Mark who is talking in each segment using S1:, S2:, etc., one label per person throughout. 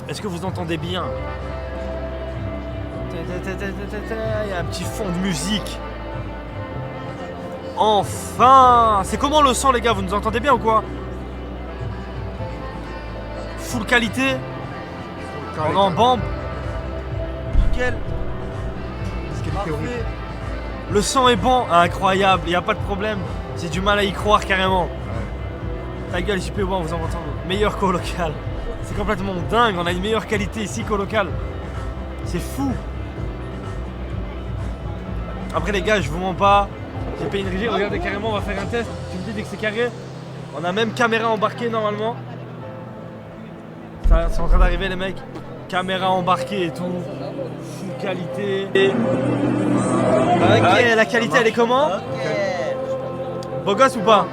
S1: Est-ce que vous entendez bien? Il y a un petit fond de musique. Enfin! C'est comment le son, les gars? Vous nous entendez bien ou quoi? Full qualité? On est en bambe? Nickel. Parfait. Le son est bon, incroyable, il n'y a pas de problème. J'ai du mal à y croire carrément. Ta gueule, JP, on vous en entend. Meilleur qu'au local. C'est complètement dingue, on a une meilleure qualité ici qu'au local. C'est fou. Après les gars, je vous mens pas. J'ai payé une régie, regardez carrément, on va faire un test. Tu me dis dès que c'est carré. On a même caméra embarquée normalement. Ça, c'est en train d'arriver les mecs. Caméra embarquée et tout. Full qualité. Ok, la qualité elle est comment? Beau gosse ou pas?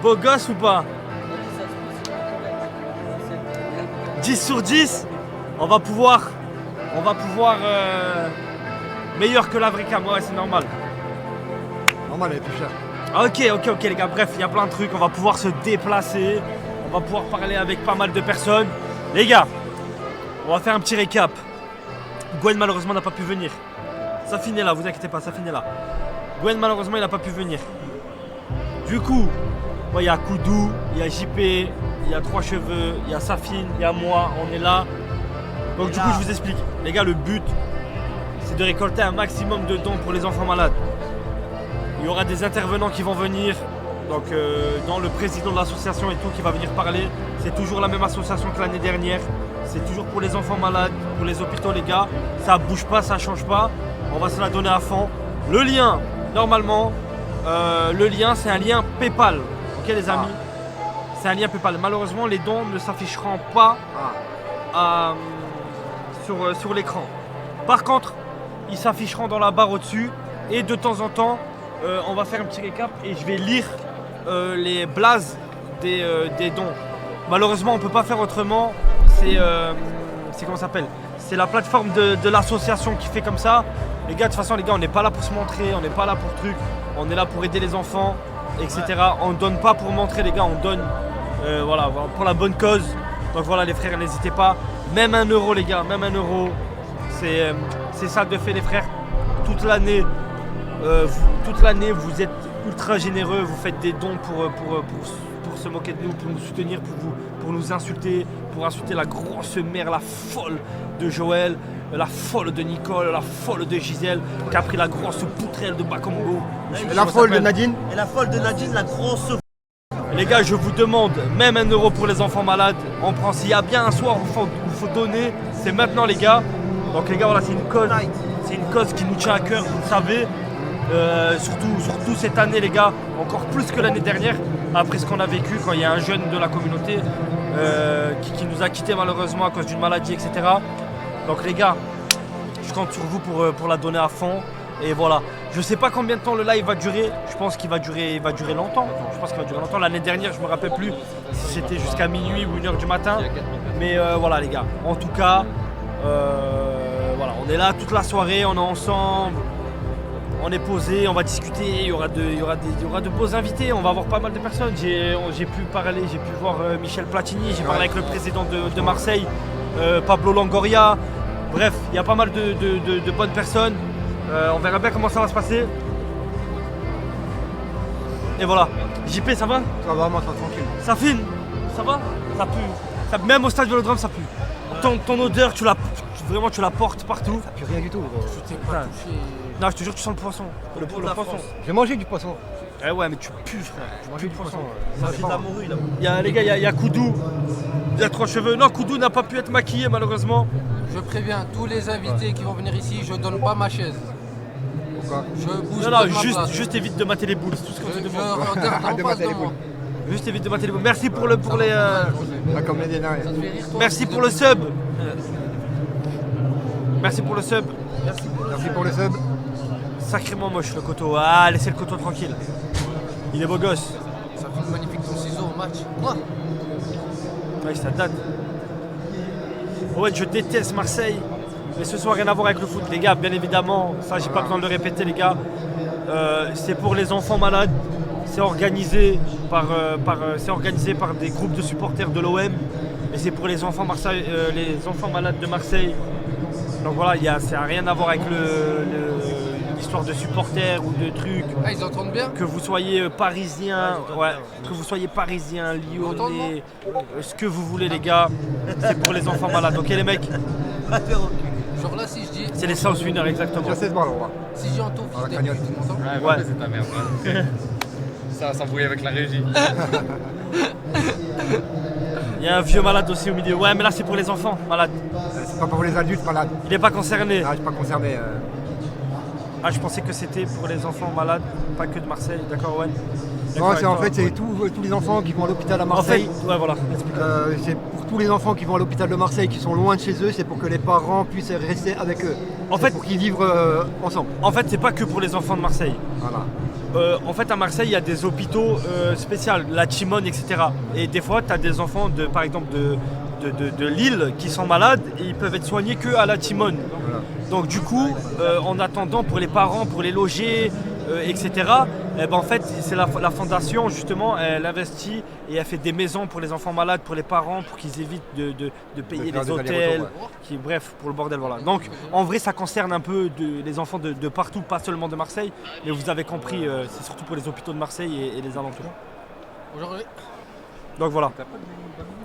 S1: Beau gosse ou pas? 10 sur 10. On va pouvoir meilleur que la vraie cam, ouais c'est normal.
S2: Normal, elle est plus chère.
S1: Ok les gars, bref, il y a plein de trucs, on va pouvoir se déplacer, on va pouvoir parler avec pas mal de personnes. Les gars, on va faire un petit récap. Gwen malheureusement n'a pas pu venir. Ça finit là, vous inquiétez pas, ça finit là. Gwen malheureusement il n'a pas pu venir. Du coup, il y a Koudou, il y a JP, il y a Trois Cheveux, il y a Safine, il y a moi, on est là. Donc du coup je vous explique. Les gars, le but c'est de récolter un maximum de dons pour les enfants malades. Il y aura des intervenants qui vont venir. Donc dans le président de l'association et tout qui va venir parler. C'est toujours la même association que l'année dernière. C'est toujours pour les enfants malades, pour les hôpitaux les gars. Ça bouge pas, ça change pas. On va se la donner à fond. Le lien, normalement, le lien c'est un lien PayPal. Ok les amis, c'est un lien PayPal. Malheureusement les dons ne s'afficheront pas sur l'écran. Par contre, ils s'afficheront dans la barre au-dessus. Et de temps en temps, on va faire un petit récap et je vais lire les blazes des dons. Malheureusement, on ne peut pas faire autrement. C'est comment ça s'appelle? C'est la plateforme de l'association qui fait comme ça. Les gars, de toute façon, les gars, on n'est pas là pour se montrer, on n'est pas là pour truc. On est là pour aider les enfants, etc. On ne donne pas pour montrer, les gars, on donne voilà, pour la bonne cause. Donc voilà, les frères, n'hésitez pas. Même 1 euro, les gars, même 1 euro. C'est ça de fait, les frères. Toute l'année, vous êtes ultra généreux. Vous faites des dons pour se moquer de nous, pour nous soutenir, pour nous insulter, pour insulter la grosse mère, la folle de Joël, la folle de Nicole, la folle de Gisèle, qui a pris la grosse poutrelle de Bakongo.
S2: Et la folle de Nadine.
S3: Et la folle de Nadine, la grosse.
S1: Les gars, je vous demande, même 1 euro pour les enfants malades. On prend, s'il y a bien un soir où il faut donner, c'est maintenant les gars. Donc les gars, voilà, c'est une cause qui nous tient à cœur, vous le savez. Surtout cette année, les gars, encore plus que l'année dernière, après ce qu'on a vécu quand il y a un jeune de la communauté qui nous a quittés malheureusement à cause d'une maladie, etc. Donc les gars, je compte sur vous pour la donner à fond. Et voilà, je sais pas combien de temps le live va durer. Je pense qu'il va durer longtemps. L'année dernière, je me rappelle plus si c'était jusqu'à minuit ou 1h du matin. Mais voilà les gars, en tout cas, voilà, on est là toute la soirée, on est ensemble. On est posé, on va discuter, il y aura de beaux invités, on va avoir pas mal de personnes. J'ai pu voir Michel Platini, j'ai parlé avec le président de Marseille, Pablo Longoria. Bref, il y a pas mal de bonnes personnes. On verra bien comment ça va se passer. Et voilà. JP, ça va?
S2: Ça va, moi, ça tranquille.
S1: Ça filme? Ça va? Ça pue. Même au stade Vélodrome, ça pue. Ton odeur, tu la portes partout.
S2: Ça pue rien du tout, gros.
S1: Non, je te jure, tu sens le poisson. Le poisson.
S2: J'ai mangé du poisson.
S1: Eh ouais, mais tu pues, frère.
S2: J'ai mangé du poisson.
S3: Ça fait de la morue là.
S1: Les gars, il y a Koudou. Il y a Trois Cheveux. Non, Koudou n'a pas pu être maquillé, malheureusement.
S4: Je préviens tous les invités qui vont venir ici, je donne pas ma chaise.
S2: Pourquoi?
S4: Je bouge
S1: Non,
S4: pas de ma place.
S1: juste évite de mater les boules, c'est tout ce qu'on te
S4: Je
S1: demande.
S4: regarde en face de moi.
S1: Juste évite de mater les boules. Merci pour les.
S2: Pas comme l'année dernière.
S4: Ça te fait rire, toi,
S1: Merci
S4: fils
S1: pour
S4: de
S1: le
S4: pute.
S1: sub. Merci pour le sub.
S2: Merci pour le sub.
S1: Sacrément moche le coteau. Ah, laissez le coteau tranquille. Il est beau gosse.
S4: Ça fait magnifique ton ciseau au match. Moi,
S1: Ouais, ça date. Ouais, je déteste Marseille. Mais ce soir, rien à voir avec le foot, les gars. Bien évidemment, ça, j'ai pas besoin de le répéter, les gars. C'est pour les enfants malades. C'est organisé. c'est organisé par des groupes de supporters de l'OM et c'est pour les enfants malades de Marseille. Donc voilà, ça n'a rien à voir avec l'histoire de supporters ou de trucs.
S4: Ah, ils entendent bien?
S1: Que vous soyez parisien, que vous soyez parisien, lyonnais, ce que vous voulez les gars, c'est pour les enfants malades. Ok les mecs?
S4: Genre là, si je dis.
S1: C'est les South Winners exactement.
S2: J'ai 16 balles, on voit.
S4: Si je dis en taux,
S2: Dans la
S4: fils
S2: cagnotte.
S4: tu m'entends?
S5: Ouais, c'est ta merde. Ça va s'embrouiller avec la régie.
S1: Il y a un vieux malade aussi au milieu. Ouais mais là c'est pour les enfants malades.
S2: C'est pas pour les adultes malades.
S1: Il n'est pas concerné.
S2: Ah, je suis pas concerné.
S1: Ah je pensais que c'était pour les enfants malades, pas que de Marseille, d'accord ouais.
S2: Non, c'est en fait c'est tous les enfants qui vont à l'hôpital à
S1: En fait,
S2: Marseille.
S1: ouais voilà.
S2: C'est pour tous les enfants qui vont à l'hôpital de Marseille, qui sont loin de chez eux, c'est pour que les parents puissent rester avec eux.
S1: En
S2: C'est
S1: fait-
S2: pour qu'ils vivent ensemble.
S1: En fait c'est pas que pour les enfants de Marseille.
S2: Voilà.
S1: En fait, à Marseille, il y a des hôpitaux spéciaux, la Timone, etc. Et des fois, tu as des enfants, par exemple, de Lille qui sont malades et ils peuvent être soignés qu'à la Timone.
S2: Voilà.
S1: Donc, du coup, en attendant, pour les parents, pour les loger, etc., eh ben, en fait, c'est la fondation, justement, elle investit et elle fait des maisons pour les enfants malades, pour les parents, pour qu'ils évitent de payer
S2: faire
S1: les
S2: des
S1: hôtels,
S2: allers-retours,
S1: bref, pour le bordel, voilà. Donc, en vrai, ça concerne un peu les enfants de partout, pas seulement de Marseille, mais vous avez compris, c'est surtout pour les hôpitaux de Marseille et les alentours.
S4: Aujourd'hui.
S1: Donc voilà.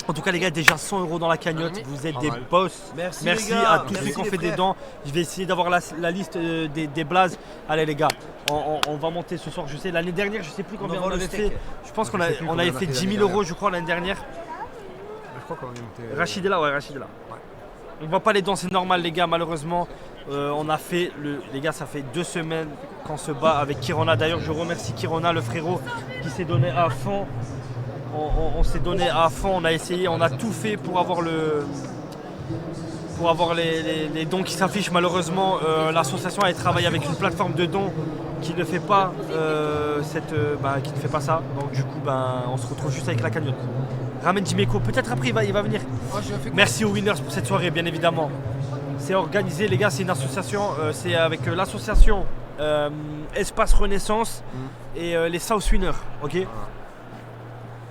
S1: En tout cas les gars, déjà 100 € dans la cagnotte, vous êtes des boss.
S3: Merci,
S1: Merci
S3: les gars.
S1: à tous
S3: Merci,
S1: ceux qui ont
S3: les
S1: fait des
S3: frères.
S1: dons. Je vais essayer d'avoir la liste des blazes. Allez les gars, on va monter ce soir, je sais. L'année dernière, je sais plus combien
S3: va
S1: on
S3: voir
S1: avait
S3: le
S1: fait.
S3: steak.
S1: Je pense qu'on
S2: Je sais plus
S1: on
S2: combien
S1: avait
S2: on a
S1: fait
S2: fait
S1: 10
S2: l'année
S1: 000 € je crois l'année dernière.
S2: Je crois qu'on est monté.
S1: Rachid est là, ouais, Rachid est là. On voit pas les dents, c'est normal les gars, malheureusement. On a fait, les gars, ça fait 2 semaines qu'on se bat avec Kirona. D'ailleurs, je remercie Kirona, le frérot, qui s'est donné à fond. On s'est donné à fond, on a essayé, on a tout fait pour avoir les dons qui s'affichent. Malheureusement, l'association elle travaille avec une plateforme de dons qui ne fait pas qui ne fait pas ça. Donc du coup, on se retrouve juste avec la cagnotte. Ramène Jiméco, peut-être après il va venir.
S4: Moi, je fais quoi?
S1: Merci aux winners pour cette soirée, bien évidemment. C'est organisé, les gars, c'est une association, c'est avec l'association Espace Renaissance et les South Winners, ok.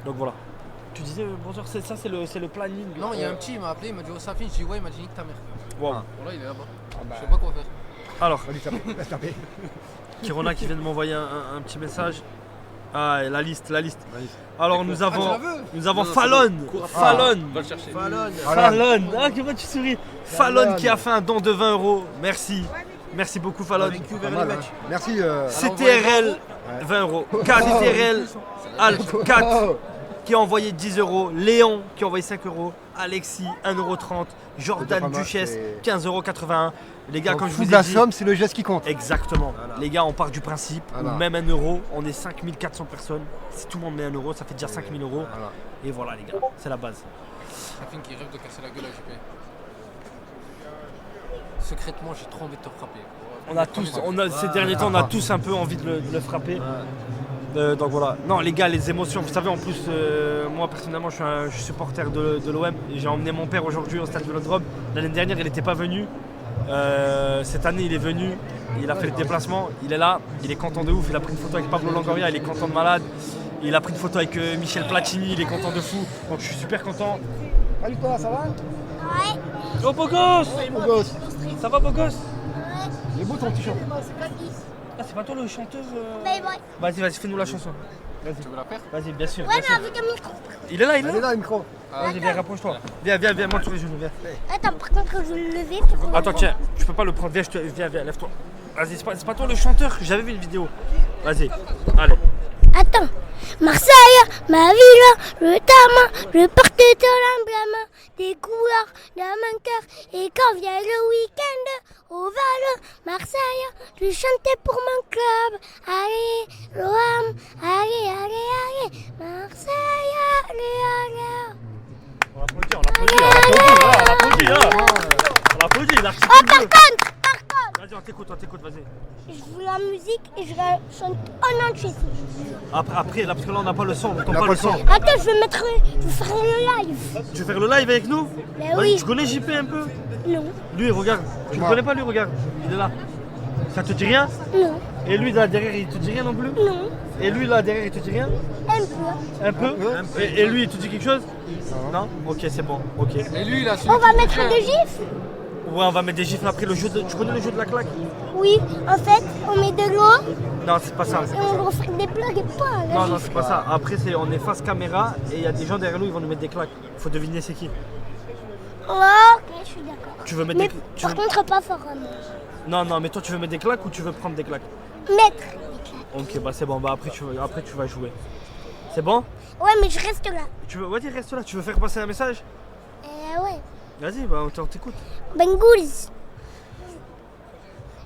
S1: Donc voilà. Tu disais, bonjour, ça c'est le planning.
S4: Non, il y a un petit, il m'a appelé, il m'a dit oh Safin, je dis ouais, il m'a dit nique ta mère.
S1: Wow.
S4: Voilà, il est là-bas. Je sais pas quoi faire.
S1: Alors,
S2: Vas-y, tape, laisse taper.
S1: Kirona qui vient de m'envoyer un petit message. Ah, et la liste.
S2: Vas-y.
S1: Alors nous
S4: tu
S1: avons
S4: la veux?
S1: Fallon. Fallon.
S5: Va le chercher.
S3: Fallon.
S1: Fallon. Ah, comment tu souris. Fallon qui a fait un don de 20 €. Merci. Merci beaucoup Fallon.
S3: Vaincu
S2: Pas
S3: vers les
S2: mal,
S3: matchs.
S2: hein. Merci.
S1: CTRL 20 €. CTRL Alp 4 qui a envoyé 10 €. Léon qui a envoyé 5 €. Alexis 1,30 €. Jordan
S2: pas mal,
S1: Duchesse
S2: c'est-
S1: 15,81 €. Les gars, comme je vous
S2: la
S1: ai dit.
S2: somme, c'est le geste qui compte.
S1: Exactement.
S3: Voilà.
S1: Les gars, on part du principe
S2: Voilà.
S1: où même 1 €, on est 5400 personnes. Si tout le monde met 1 €, ça fait déjà 5000 €.
S2: Voilà.
S1: Et voilà les gars, c'est la base.
S4: Safin qui rêve de casser la gueule à JP. Secrètement, j'ai trop envie de te frapper.
S1: On a tous, ces derniers temps, on a tous un peu envie de le frapper. Donc voilà. Non les gars, les émotions, vous savez en plus, moi personnellement je suis supporter de l'OM et j'ai emmené mon père aujourd'hui au stade Vélodrome. L'année dernière il n'était pas venu. Cette année il est venu, il a fait le déplacement, il est là, il est content de ouf, il a pris une photo avec Pablo Longoria, il est content de malade. Il a pris une photo avec Michel Platini, il est content de fou. Donc je suis super content.
S2: Salut toi, ça va?
S1: Oh beau gosse!
S2: Beau gosse.
S1: Ça va beau gosse?
S2: Il est beau ton t-shirt.
S1: Ah c'est pas toi le chanteur
S6: Mais ouais.
S1: Vas-y, fais-nous la chanson.
S4: Tu veux la faire?
S1: Vas-y, bien sûr.
S6: Ouais,
S1: bien
S6: mais
S1: sûr.
S6: avec un micro.
S1: Il est là, il est
S2: Elle est
S1: là.
S2: là, le micro.
S1: Vas-y, viens, rapproche-toi. Viens, monte sur les genoux, viens.
S6: Attends, par contre, je vais le lever pour.
S1: Attends, tiens, tu peux pas le prendre. Viens, lève-toi. Vas-y, c'est pas toi le chanteur, j'avais vu une vidéo. Vas-y, allez.
S6: Attends. Marseille, ma ville, je t'aime, je porte de l'emblème, des couleurs de mon cœur. Et quand vient le week-end, au Val, Marseille, je chantais pour mon club. Allez, l'OM, allez, Marseille, allez.
S1: On applaudit, on applaudit, l'artiste
S6: Oh,
S1: bleu.
S6: par contre,
S1: Vas-y, on t'écoute, vas-y.
S6: je veux la musique et je la chante en entier.
S1: Après, là, parce que là, on n'a pas le son, on
S2: On
S1: entend
S2: n'a
S1: pas
S2: pas
S1: le son.
S6: Attends, je vais faire le live.
S1: Tu veux faire le live avec nous?
S6: Mais
S1: Vas-y,
S6: oui.
S1: tu connais JP un peu?
S6: Non,
S1: Lui, regarde. Tu le
S2: Moi.
S1: connais pas, lui, regarde. Il est là. Ça te dit rien?
S6: non,
S1: Et lui, là, derrière, il te dit rien non plus?
S6: non.
S1: Et lui là derrière il te dit rien?
S6: Un peu.
S1: Un peu. Et lui il te dit quelque chose? Non. Ok, c'est bon. Ok.
S4: Et lui, il a su.
S6: On va mettre des gifs?
S1: Ouais, on va mettre des gifles après le jeu de... Tu connais le jeu de la claque?
S6: Oui, en fait, on met de l'eau
S1: Non, c'est pas ça.
S6: et on refait des blagues et pas la
S1: Non, non,
S6: gifle.
S1: c'est pas ça. Après, on est face caméra et il y a des gens derrière nous, ils vont nous mettre des claques. Faut deviner c'est qui.
S6: Oh, ok, je suis d'accord.
S1: Tu veux mettre
S6: Mais
S1: des claques?
S6: par contre, pas fort. Hein.
S1: Non, non, mais toi, tu veux mettre des claques ou tu veux prendre des claques?
S6: Mettre des claques.
S1: Ok, bah c'est bon. Bah après, tu vas jouer. C'est bon?
S6: Ouais, mais je reste là.
S1: Tu veux... Ouais, reste là. Tu veux faire passer un message?
S6: Ouais.
S1: Vas-y, bah on t'écoute.
S6: Bengals.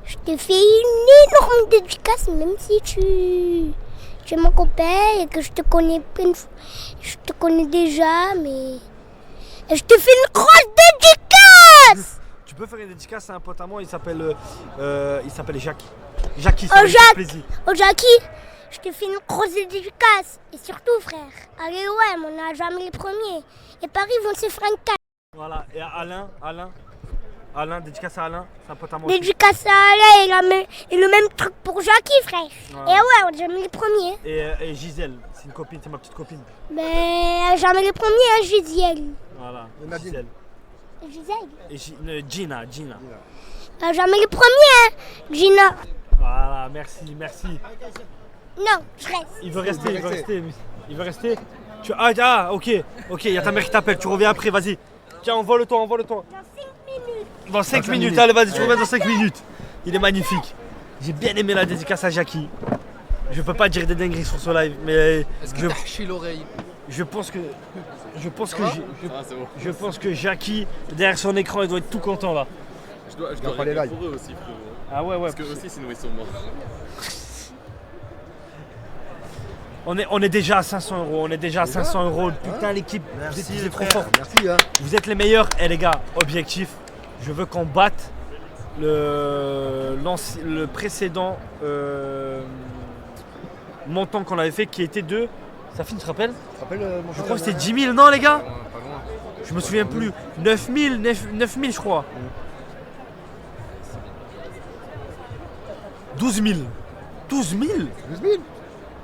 S6: Je te fais une énorme dédicace, même si tu es mon copain et que je te connais plein de fois. Je te connais déjà, mais je te fais une grosse dédicace.
S1: Tu peux faire une dédicace à un pote à moi, il s'appelle Jacques. Jackie, ça me fait
S6: Jacques.
S1: plaisir.
S6: Oh Jackie, je te fais une grosse dédicace. Et surtout, frère, allez ouais, on n'a jamais les premiers. Et Paris vont se faire un cas.
S1: Voilà, et Alain, dédicace à Alain, c'est un pote à moi. aussi.
S6: Dédicace à Alain et le même truc pour Jackie, frère.
S1: Ouais.
S6: Et ouais, on n'a jamais les premiers.
S1: Et Gisèle, c'est une copine, c'est ma petite copine.
S6: Mais jamais les premiers, hein, Gisèle.
S1: Voilà,
S2: Nadine.
S1: Gisèle.
S6: Gisèle.
S1: Et Gina.
S6: Jamais les premiers, hein, Gina.
S1: Voilà, merci.
S6: Non, je reste.
S1: Il veut rester. Ok, il y a ta mère qui t'appelle, tu reviens après, vas-y. Tiens, envoie-le-toi.
S6: Dans 5 minutes.
S1: Dans 5 minutes, allez, vas-y, tu reviens dans 5 minutes. Il est magnifique. J'ai bien aimé la dédicace à Jackie. Je peux pas dire des dingueries sur ce live, mais
S4: Est-ce que t'as haché l'oreille?
S1: je pense que
S5: Ah, c'est bon.
S1: je pense que Jackie, derrière son écran, il doit être tout content là.
S5: Je dois
S2: pas les
S5: répondre
S2: lives.
S5: pour eux aussi, frérot.
S1: Ah ouais.
S5: Parce que aussi, sinon ils sont morts.
S1: On est déjà à 500 €. Putain, l'équipe, vous êtes trop fort.
S2: Merci. Hein.
S1: Vous êtes les meilleurs. Et les gars, objectif, je veux qu'on batte le précédent montant qu'on avait fait qui était de... Safin, tu te rappelles?
S2: Tu te rappelles mon
S1: Je crois que c'était 10 000, non les gars?
S4: Pas loin.
S1: Je me souviens plus. 9 000 je crois. 12 000. 12 000?
S2: 12 000.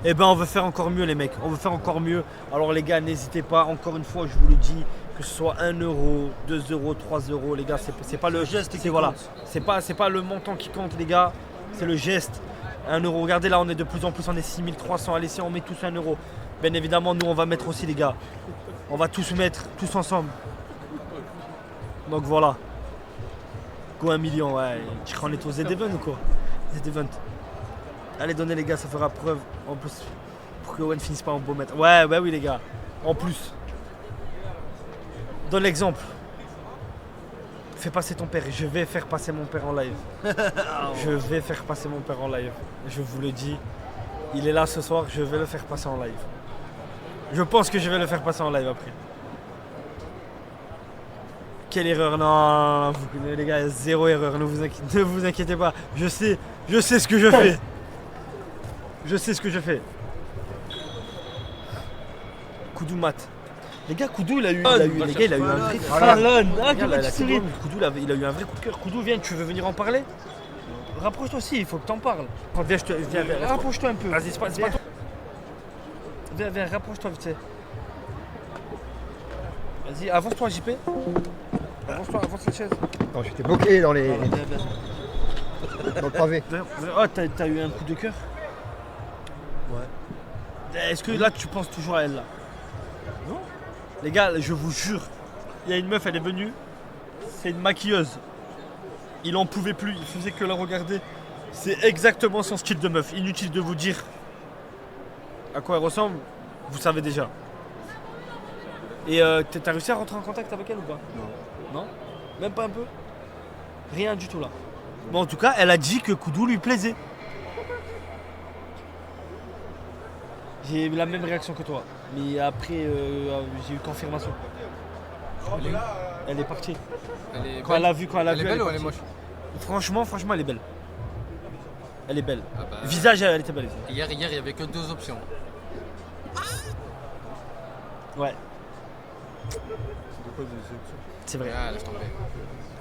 S1: Eh ben on veut faire encore mieux les mecs, on veut faire encore mieux. Alors les gars, n'hésitez pas, encore une fois je vous le dis, que ce soit 1 €, 2 €, 3 € les gars, c'est pas le geste qui voilà. C'est pas le montant qui compte les gars, c'est le geste. 1 €, regardez là on est de plus en plus, on est 6300, allez si on met tous 1 €. Bien évidemment nous on va mettre aussi les gars. On va tous mettre, tous ensemble. Donc voilà. Go 1 million, ouais. Tu crois qu'on est au Z-Event ou quoi? Z-Event. Allez, donnez les gars, ça fera preuve en plus pour que Owen finisse pas en beau maître. Ouais, oui les gars, en plus. Donne l'exemple. Fais passer ton père, je vais faire passer mon père en live. Je vais faire passer mon père en live. Je vous le dis, il est là ce soir, je vais le faire passer en live. Je pense que je vais le faire passer en live après. Quelle erreur, non, les gars, zéro erreur, ne vous inquiétez pas. Je sais ce que je fais. Je sais ce que je fais. Koudou mat. Les gars, Koudou il a eu un vrai coup de cœur. Koudou il a eu un vrai coup de cœur. Koudou, viens, tu veux venir en parler? Rapproche-toi aussi, il faut que t'en parles. Viens, rapproche-toi un peu. Vas-y, c'est pas toi. Viens, rapproche-toi vite fait. Vas-y, avance-toi JP. Avance la chaise.
S2: Attends, j'étais bloqué dans les. Dans le pavé.
S1: Oh, t'as eu un coup de cœur? Ouais. Est-ce que là tu penses toujours à elle là? Non. Les gars, je vous jure, il y a une meuf, elle est venue. C'est une maquilleuse. Il en pouvait plus, il faisait que la regarder. C'est exactement son style de meuf. Inutile de vous dire à quoi elle ressemble. Vous savez déjà. Et t'as réussi à rentrer en contact avec elle ou pas? Non. Non? Même pas un peu? Rien du tout là. Bon, en tout cas, elle a dit que Koudou lui plaisait. J'ai eu la même réaction que toi. Mais après, j'ai eu confirmation. Elle est partie. Quand elle a vu,
S4: Elle est belle ou elle est moche?
S1: Franchement, elle est belle. Elle est belle.
S4: Ah bah,
S1: Visage, elle était belle.
S4: Hier, il y avait que 2 options.
S1: Ouais. C'est vrai.
S4: Ah, laisse tomber.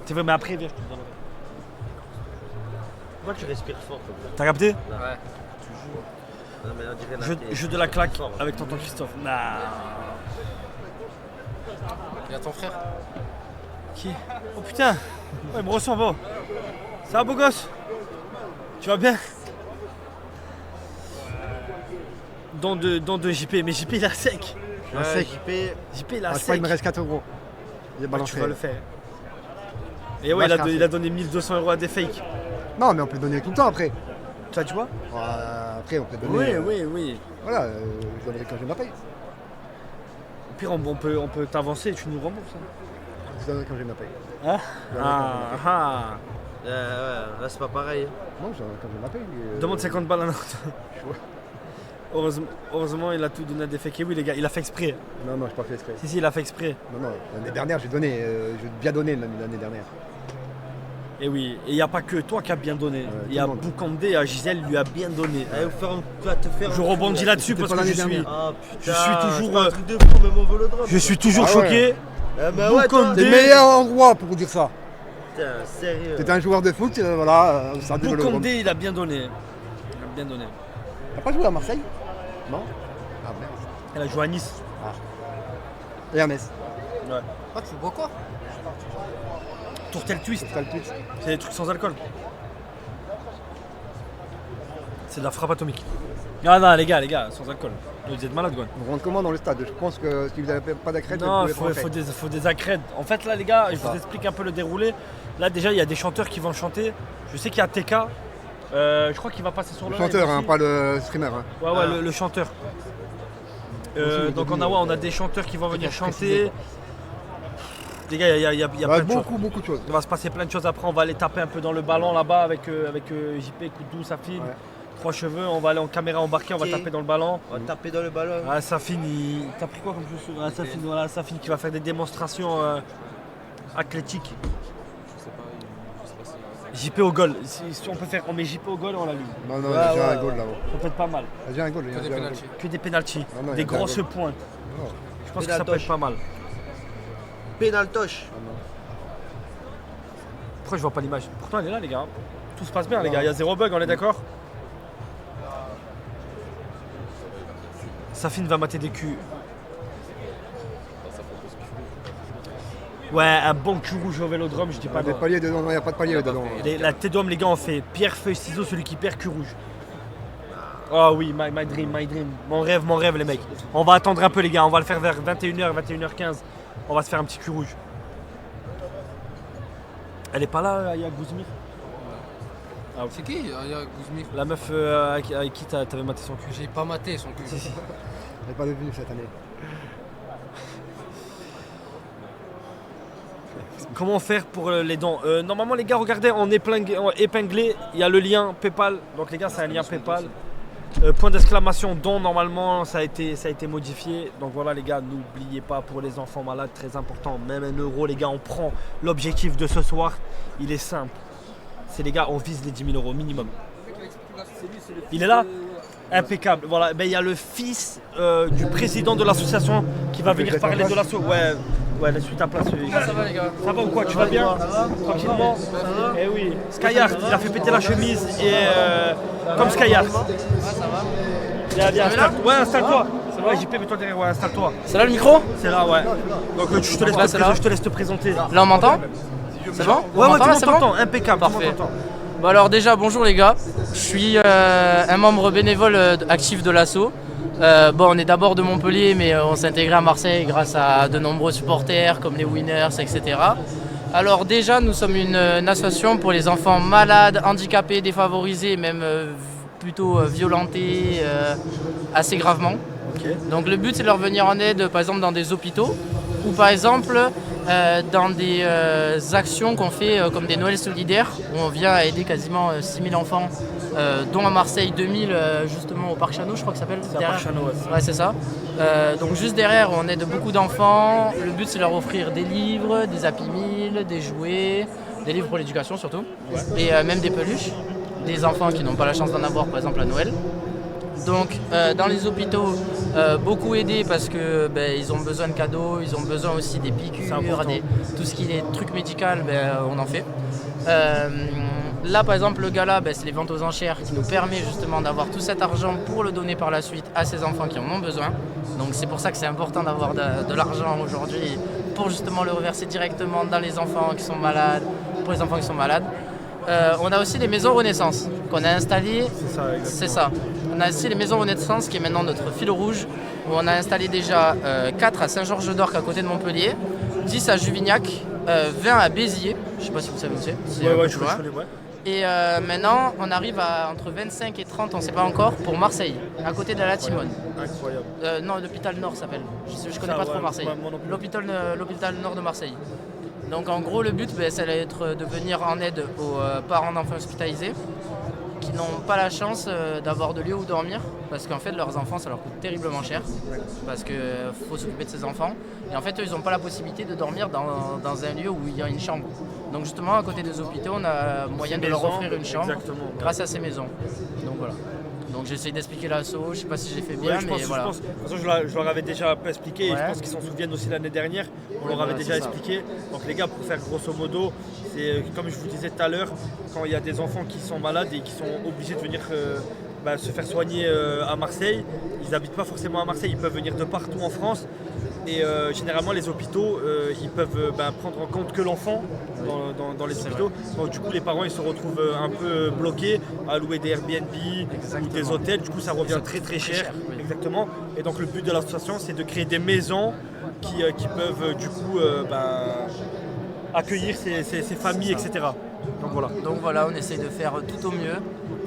S1: C'est vrai, mais après, viens, je te le donnerai.
S3: Pourquoi tu respires fort?
S1: T'as capté?
S4: Ouais.
S3: Non, mais on dirait là,
S1: Jeu de la claque avec tonton Christophe. Nah.
S4: Il y a ton frère.
S1: Qui? Oh putain. Ouais, il me ressemble. Oh. Ça va beau gosse? Tu vas bien? Dans de JP, mais JP il a sec.
S2: Un sec.
S1: JP il a
S2: Je crois qu'il
S1: sec.
S2: me reste 4 euros. J'ai
S1: Ouais,
S2: balancé.
S1: tu vas le faire. Et ouais, il a donné 1200 euros à des fakes.
S2: Non, mais on peut donner tout le temps après.
S1: Ça, tu vois?
S2: Après, on peut donner.
S1: Oui.
S2: Voilà, je donnerai quand j'ai ma paye.
S1: Au pire, on peut t'avancer et tu nous rembourses. Hein.
S2: Je donnerai quand j'ai ma paye.
S1: Hein? Ah.
S3: Ouais, là c'est pas pareil.
S2: Non, je donnerai quand j'ai ma paye.
S1: Demande 50 balles à l'autre. Heureusement, il a tout donné à des fakes. Et oui, les gars, il a fait exprès.
S2: Non, j'ai pas fait exprès.
S1: Si, il a fait exprès.
S2: Non, l'année dernière, j'ai donné. J'ai bien donné l'année dernière.
S1: Et oui, et il n'y a pas que toi qui a bien donné. Il y a
S2: tout le monde.
S1: Boukandé, à Gisèle lui a bien donné.
S3: Allez, tu vas te faire.
S1: Je rebondis là-dessus
S2: C'était
S1: parce
S2: pas
S1: que je
S2: l'année
S1: suis,
S2: dernière.
S3: Ah
S1: je
S3: putain.
S1: suis toujours,
S3: c'est pas un truc de fou, même au Vélodrome.
S1: je suis toujours
S2: Ah ouais.
S1: choqué.
S3: Ah bah ouais, toi.
S1: Boukandé.
S2: C'est le meilleur endroit pour dire ça.
S3: Putain, sérieux.
S2: T'es un joueur de foot, voilà, ça développe.
S1: Boukandé, il a bien donné. Il a bien donné.
S2: T'as pas joué à Marseille? Non? Ah merde.
S1: Elle a joué à Nice.
S2: Et à Metz.
S1: Ouais.
S4: Ah, tu bois quoi?
S1: Tourtel Twist,
S2: T'as le twist.
S1: c'est des trucs sans alcool. C'est de la frappe atomique. Ah non, les gars, sans alcool. Vous êtes malades, quoi.
S2: On rentre comment dans le stade? Je pense que si vous n'avez pas d'accrède,
S1: Non,
S2: vous
S1: il
S2: pouvez rentrer.
S1: faut des accrèdes. En fait, là, les gars, je
S2: ça.
S1: vous explique un peu le déroulé. Là, déjà, il y a des chanteurs qui vont chanter. Je sais qu'il y a TK. Je crois qu'il va passer sur
S2: Le
S1: le live
S2: chanteur,
S1: aussi.
S2: hein, pas le streamer. Hein.
S1: Ouais, le chanteur. Donc, on a des chanteurs qui vont venir chanter. Les gars, il y a plein de choses.
S2: Beaucoup de choses.
S1: Il va se passer plein de choses après. On va aller taper un peu dans le ballon là-bas avec JP, Koudou, Safine.
S2: Ouais.
S1: 3 cheveux. On va aller en caméra embarquée. On va
S3: Ok.
S1: taper dans le ballon.
S3: On va taper dans le ballon.
S1: Ah, Safine, t'as pris quoi comme chaussure? Ah, Safine, voilà, Safine qui va faire des démonstrations athlétiques. JP au goal. Si on peut faire, on met JP au goal, on l'allume.
S2: Non,
S1: Ouais,
S2: j'ai
S1: ouais,
S2: un goal là-haut.
S1: Ça peut être pas mal.
S2: J'ai un goal.
S4: Que des
S2: j'ai un goal.
S4: pénaltys.
S1: Que des pénaltys,
S2: Non, il y a
S1: des
S2: déjà un
S1: grosses
S2: goal.
S1: pointes.
S2: Non.
S1: Je pense que ça peut
S3: Pénaltoche.
S1: être pas mal.
S3: Pénaltoche.
S1: Pourquoi je vois pas l'image? Pourtant elle est là, les gars. Tout se passe bien, les gars. Il y a zéro bug, on est d'accord? Safine va mater des culs. Ouais, un bon cul rouge au Vélodrome, je dis pas
S2: Des
S1: non.
S2: paliers dedans, non, il n'y a pas de palier dedans.
S1: La tête d'homme, les gars, on fait pierre, feuille, ciseaux, celui qui perd, cul rouge. Oh oui, my dream, my dream. Mon rêve, les mecs. On va attendre un peu, les gars. On va le faire vers 21h, 21h15. On va se faire un petit cul rouge. Elle est pas là, Aya Gouzmir?
S4: C'est qui? Il y a Gouzmir.
S1: La meuf avec qui t'avais maté son cul?
S4: J'ai pas maté son cul.
S2: Elle n'est pas devenue cette année.
S1: Comment faire pour les dons? Normalement, les gars, regardez, on est épinglé. Il y a le lien PayPal. Donc, les gars, c'est un lien PayPal. Point d'exclamation don, normalement, ça a été modifié. Donc, voilà, les gars, n'oubliez pas pour les enfants malades, très important. Même 1 euro, les gars, on prend l'objectif de ce soir. Il est simple. C'est, les gars, on vise les 10 000 euros minimum. Il est là? Impeccable. Voilà, ben, il y a le fils du président de l'association qui va venir parler de l'asso. Ouais, laisse-lui ta place.
S4: Ça va, les gars?
S1: Ça va ou quoi? Tu vas bien? Tranquillement? Eh oui. Skyheart, il a fait péter la chemise et comme Skyheart.
S4: Ça va?
S1: Viens, installe-toi. Ouais, JP, mets-toi derrière, ouais, installe-toi.
S4: C'est là le micro?
S1: C'est là, ouais. Donc je te laisse te présenter.
S4: Là on m'entend? C'est bon?
S1: Ouais, tout le monde
S4: c'est bon?
S1: t'entend, impeccable. tout le monde
S4: Parfait.
S1: t'entend.
S4: Bon alors déjà bonjour les gars, je suis un membre bénévole actif de l'asso. On est d'abord de Montpellier mais on s'est intégré à Marseille grâce à de nombreux supporters comme les Winners, etc. Alors déjà nous sommes une association pour les enfants malades, handicapés, défavorisés, même plutôt violentés assez gravement.
S1: Ok.
S4: Donc le but c'est de leur venir en aide par exemple dans des hôpitaux ou par exemple dans des actions qu'on fait comme des Noëls solidaires où on vient aider quasiment 6000 enfants dont à Marseille 2000 justement au Parc Chano je crois que ça s'appelle.
S1: C'est à Parc Chano, ouais.
S4: Ouais c'est ça. Donc juste derrière on aide beaucoup d'enfants. Le but c'est de leur offrir des livres, des Happy Meal, des jouets, des livres pour l'éducation surtout et même des peluches. Des enfants qui n'ont pas la chance d'en avoir par exemple à Noël. Donc dans les hôpitaux, beaucoup aidés parce que ils ont besoin de cadeaux, ils ont besoin aussi des piqûres, tout ce qui est trucs médicaux, on en fait. Là, par exemple, le gala, c'est les ventes aux enchères qui nous permet justement d'avoir tout cet argent pour le donner par la suite à ces enfants qui en ont besoin. Donc c'est pour ça que c'est important d'avoir de l'argent aujourd'hui pour justement le reverser directement dans les enfants qui sont malades, pour les enfants qui sont malades. On a aussi les maisons Renaissance qu'on a installées. C'est ça. On a aussi les maisons Renaissance qui est maintenant notre fil rouge, où on a installé déjà 4 à Saint-Georges-d'Orc à côté de Montpellier, 10 à Juvignac, 20 à Béziers, je ne sais pas si vous savez où c'est.
S1: Je connais, ouais.
S4: Et maintenant, on arrive à entre 25 et 30, on ne sait pas encore, pour Marseille, à côté de la Timone.
S1: Incroyable.
S4: Non, l'hôpital Nord s'appelle. Je ne connais pas trop Marseille. L'hôpital Nord de Marseille. Donc en gros, le but, ça va être de venir en aide aux parents d'enfants hospitalisés qui n'ont pas la chance d'avoir de lieu où dormir, parce qu'en fait leurs enfants ça leur coûte terriblement cher, parce qu'il faut s'occuper de ces enfants, et en fait eux ils n'ont pas la possibilité de dormir dans un lieu où il y a une chambre. Donc justement à côté des hôpitaux on a moyen de leur offrir une chambre grâce à ces maisons. Donc voilà. Donc j'essaie d'expliquer l'assaut, je ne sais pas si j'ai fait bien, mais voilà.
S1: De toute façon, je leur avais déjà un peu expliqué, et je pense qu'ils s'en souviennent aussi l'année dernière, on leur avait déjà expliqué. Donc les gars, pour faire grosso modo, c'est comme je vous disais tout à l'heure, quand il y a des enfants qui sont malades et qui sont obligés de venir se faire soigner à Marseille, ils n'habitent pas forcément à Marseille, ils peuvent venir de partout en France. Et généralement les hôpitaux ils peuvent prendre en compte que l'enfant dans les hôpitaux. Donc du coup les parents ils se retrouvent un peu bloqués à louer des Airbnb ou des hôtels, du coup ça revient très cher.
S4: Oui.
S1: Exactement. Et donc le but de l'association c'est de créer des maisons qui peuvent du coup accueillir ces familles, etc. Donc voilà,
S4: on essaye de faire tout au mieux.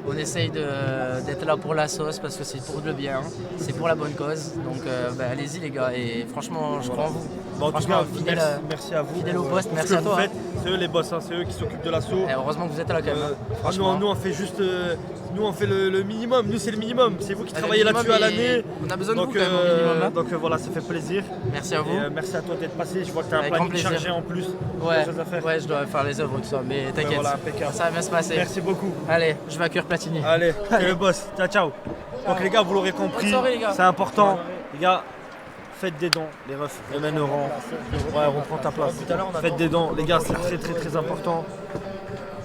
S4: On essaye d'être là pour la sauce parce que c'est pour le bien, c'est pour la bonne cause. Donc allez-y les gars, et franchement je crois en vous.
S1: En tout cas, merci à vous.
S4: Fidèle au poste,
S1: pour
S4: merci
S1: ce que
S4: à toi.
S1: vous faites. C'est eux les boss, c'est eux qui s'occupent de l'assaut.
S4: Et heureusement que vous êtes là quand même.
S1: Nous on fait juste on fait le minimum, nous c'est le minimum, c'est vous qui travaillez là-dessus à l'année.
S4: On a besoin de vous quand même au minimum. Hein.
S1: Donc voilà, ça fait plaisir.
S4: Merci à vous.
S1: Et, merci à toi d'être passé, je vois que tu as un
S4: Avec
S1: planning
S4: grand plaisir.
S1: chargé en plus.
S4: Ouais, je dois faire les œuvres tout ça, mais t'inquiète,
S1: voilà, impeccable.
S4: ça va bien se passer.
S1: Merci beaucoup.
S4: Allez, je vais accueillir Platini.
S1: Allez, t'es le boss, ciao. Donc les gars, vous l'aurez compris,
S4: Bonne soirée, les gars.
S1: c'est important. Les gars, faites des dons, les refs, mène au rang. Ouais, reprends ta place. Faites des dons, les gars, c'est très important.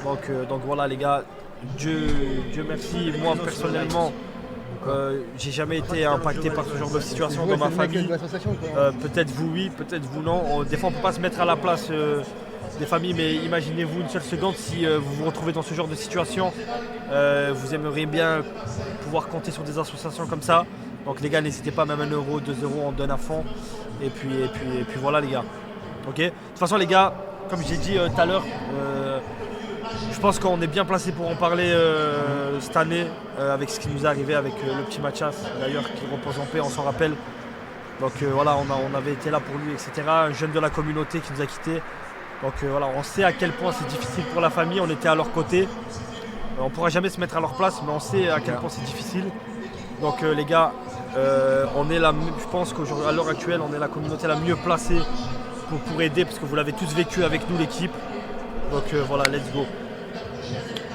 S1: Donc voilà les gars, Dieu merci, moi personnellement, j'ai jamais été impacté par ce genre de situation dans ma famille. Peut-être vous oui, peut-être vous non. Des fois on peut pas se mettre à la place des familles, mais imaginez-vous une seule seconde si vous vous retrouvez dans ce genre de situation. Vous aimeriez bien pouvoir compter sur des associations comme ça. Donc les gars, n'hésitez pas, même 1 euro, 2 euros, on donne à fond. Et puis voilà les gars. Ok. De toute façon les gars, comme j'ai dit tout à l'heure, je pense qu'on est bien placé pour en parler cette année avec ce qui nous est arrivé avec le petit Mathias, d'ailleurs qui repose en paix, on s'en rappelle. Donc voilà, on avait été là pour lui, etc. Un jeune de la communauté qui nous a quittés. Donc voilà, on sait à quel point c'est difficile pour la famille, on était à leur côté. On ne pourra jamais se mettre à leur place, mais on sait à quel point c'est difficile. Donc les gars, on est je pense qu'à l'heure actuelle, on est la communauté la mieux placée pour aider, parce que vous l'avez tous vécu avec nous, l'équipe. Donc voilà, let's go.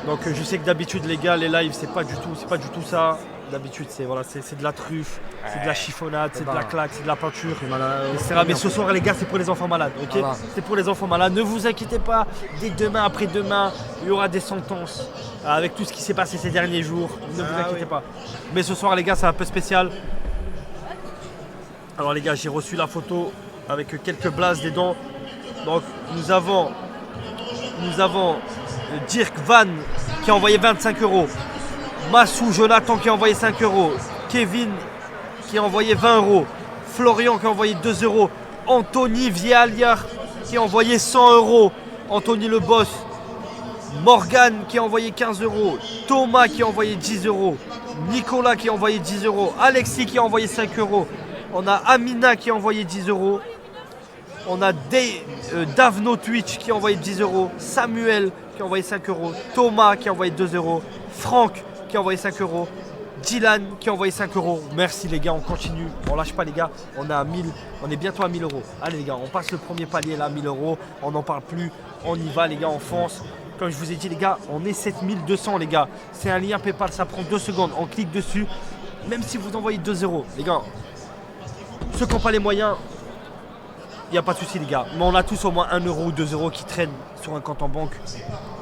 S1: Donc je sais que d'habitude les gars, les lives c'est pas du tout ça. D'habitude c'est de la truffe, c'est de la chiffonnade, c'est de la claque, c'est de la peinture, etc. Mais ce soir les gars c'est pour les enfants malades, ok? C'est pour les enfants malades, ne vous inquiétez pas, dès demain, après-demain, il y aura des sentences avec tout ce qui s'est passé ces derniers jours, ne vous inquiétez pas. Mais ce soir les gars c'est un peu spécial. Alors les gars, j'ai reçu la photo avec quelques blases des dents. Donc nous avons Dirk Van qui a envoyé 25 euros. Massou Jonathan qui a envoyé 5 euros. Kevin qui a envoyé 20 euros. Florian qui a envoyé 2 euros. Anthony Vialiar qui a envoyé 100 euros. Anthony le boss. Morgan qui a envoyé 15 euros. Thomas qui a envoyé 10 euros. Nicolas qui a envoyé 10 euros. Alexis qui a envoyé 5 euros. On a Amina qui a envoyé 10 euros. On a Davno Twitch qui a envoyé 10 euros. Samuel qui a envoyé 5 euros. Thomas qui a envoyé 2 euros. Franck qui a envoyé 5 euros. Dylan qui a envoyé 5 euros. Merci les gars, on continue. On lâche pas les gars. On est bientôt à 1000 euros. Allez les gars, on passe le premier palier là, 1000 euros. On n'en parle plus. On y va les gars, on fonce. Comme je vous ai dit les gars, on est 7200 les gars. C'est un lien PayPal, ça prend 2 secondes. On clique dessus. Même si vous envoyez 2 euros. Les gars, ceux qui n'ont pas les moyens, il n'y a pas de souci les gars. Mais on a tous au moins 1 euro ou 2 euros qui traînent sur un compte en banque.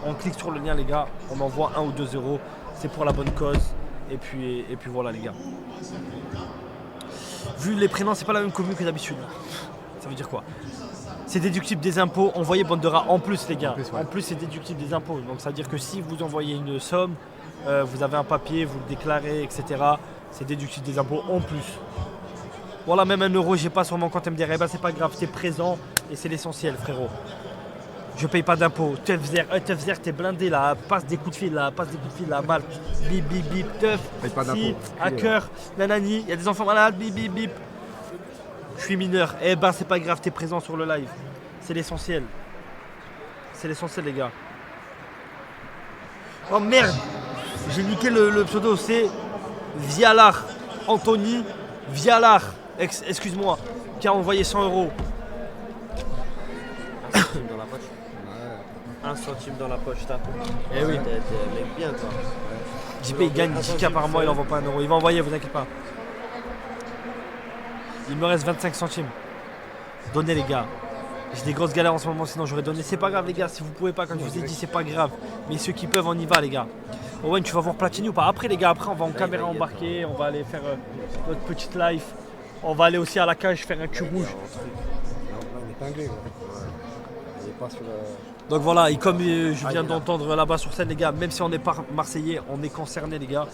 S1: On clique sur le lien les gars, on envoie 1 ou 2 euros. C'est pour la bonne cause. Et puis voilà les gars. Vu les prénoms, c'est pas la même commune que d'habitude. Ça veut dire quoi? C'est déductible des impôts. Envoyez bande de rats en plus les gars. En plus c'est déductible des impôts. Donc ça veut dire que si vous envoyez une somme, vous avez un papier, vous le déclarez, etc. C'est déductible des impôts en plus. Voilà, même 1 euro, j'ai pas sur mon compte MDR. Eh ben c'est pas grave, t'es présent et c'est l'essentiel frérot. Je paye pas d'impôts. Teuf, t'es blindé là, passe des coups de fil là, mal. Bip, bip, bip, teuf.
S2: Paye pas d'impôts.
S1: Si, hacker, nanani, il y a des enfants malades, bip, bip, bip. Je suis mineur. Eh ben c'est pas grave, t'es présent sur le live. C'est l'essentiel. C'est l'essentiel les gars. Oh merde, j'ai niqué le pseudo, c'est Vialar. Anthony Vialar, excuse-moi, qui a envoyé 100 euros.
S3: Dans la poche. 1 centime dans la poche, t'as.
S1: Eh oui.
S3: T'es mec bien toi.
S1: JP il gagne 10K par mois, il envoie pas 1 euro. Il va envoyer, vous inquiétez pas. Il me reste 25 centimes. Donnez les gars. J'ai des grosses galères en ce moment, sinon j'aurais donné. C'est pas grave les gars, si vous pouvez pas, comme je vous ai dit, c'est pas grave. Mais ceux qui peuvent, on y va les gars. Owen, tu vas voir Platini ou pas? Après les gars, après on va en caméra embarquée, on va aller faire notre petite live. On va aller aussi à la cage faire un cul rouge.
S2: On est épinglé. Il est pas sur.
S1: Donc voilà, et comme je viens d'entendre là-bas sur scène les gars, même si on n'est pas marseillais, on est concerné les gars.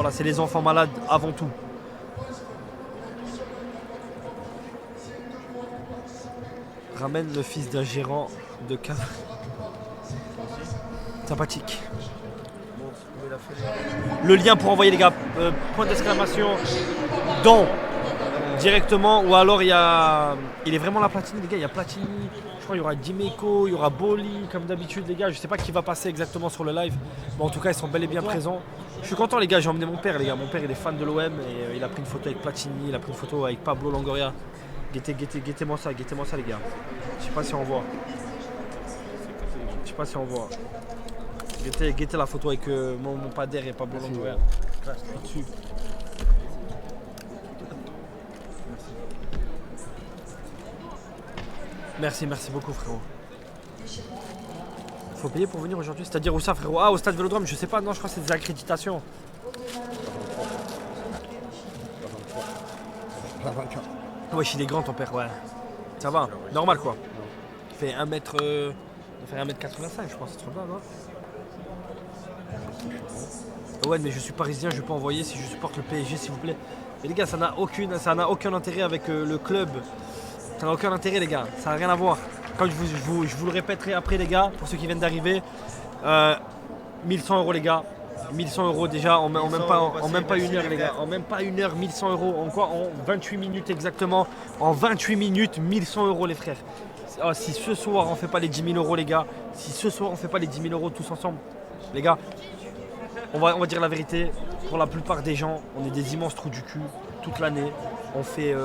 S1: C'est les enfants malades avant tout. Ramène le fils d'un gérant de cave. Sympathique. Le lien pour envoyer les gars, point d'exclamation, don directement, ou alors il est vraiment la Platini les gars, il y a Platini, je crois il y aura Dimeco, il y aura Boli comme d'habitude les gars, je sais pas qui va passer exactement sur le live, mais en tout cas ils sont bel et bien présents. Je suis content les gars, j'ai emmené mon père les gars, mon père il est fan de l'OM et il a pris une photo avec Platini, il a pris une photo avec Pablo Longoria. Guettez-moi ça les gars. Je sais pas si on voit. Guettez la photo avec mon padère et Pablo Longoria. Dessus. Merci beaucoup frérot. Faut payer pour venir aujourd'hui, c'est-à-dire où ça frérot? Ah au stade Vélodrome, je sais pas, non je crois que c'est des accréditations. Ouais, il est grand ton père, ouais. Ça va, normal quoi. Il fait 1m. Il fait 1m85, je pense, c'est trop bien, non? Ouais, mais je suis parisien, je peux envoyer si je supporte le PSG, s'il vous plaît. Mais les gars, ça n'a aucun intérêt avec le club. Ça n'a aucun intérêt, les gars. Ça n'a rien à voir. Comme je vous le répéterai après, les gars, pour ceux qui viennent d'arriver. 1100 euros, les gars. 1100 euros déjà en même pas une heure les gars, en même pas une heure 1100 euros, en quoi? En 28 minutes exactement, en 28 minutes 1100 euros les frères. Oh, si ce soir on fait pas les 10 000 euros les gars, si ce soir on fait pas les 10 000 euros tous ensemble, les gars, on va dire la vérité, pour la plupart des gens, on est des immenses trous du cul toute l'année. On fait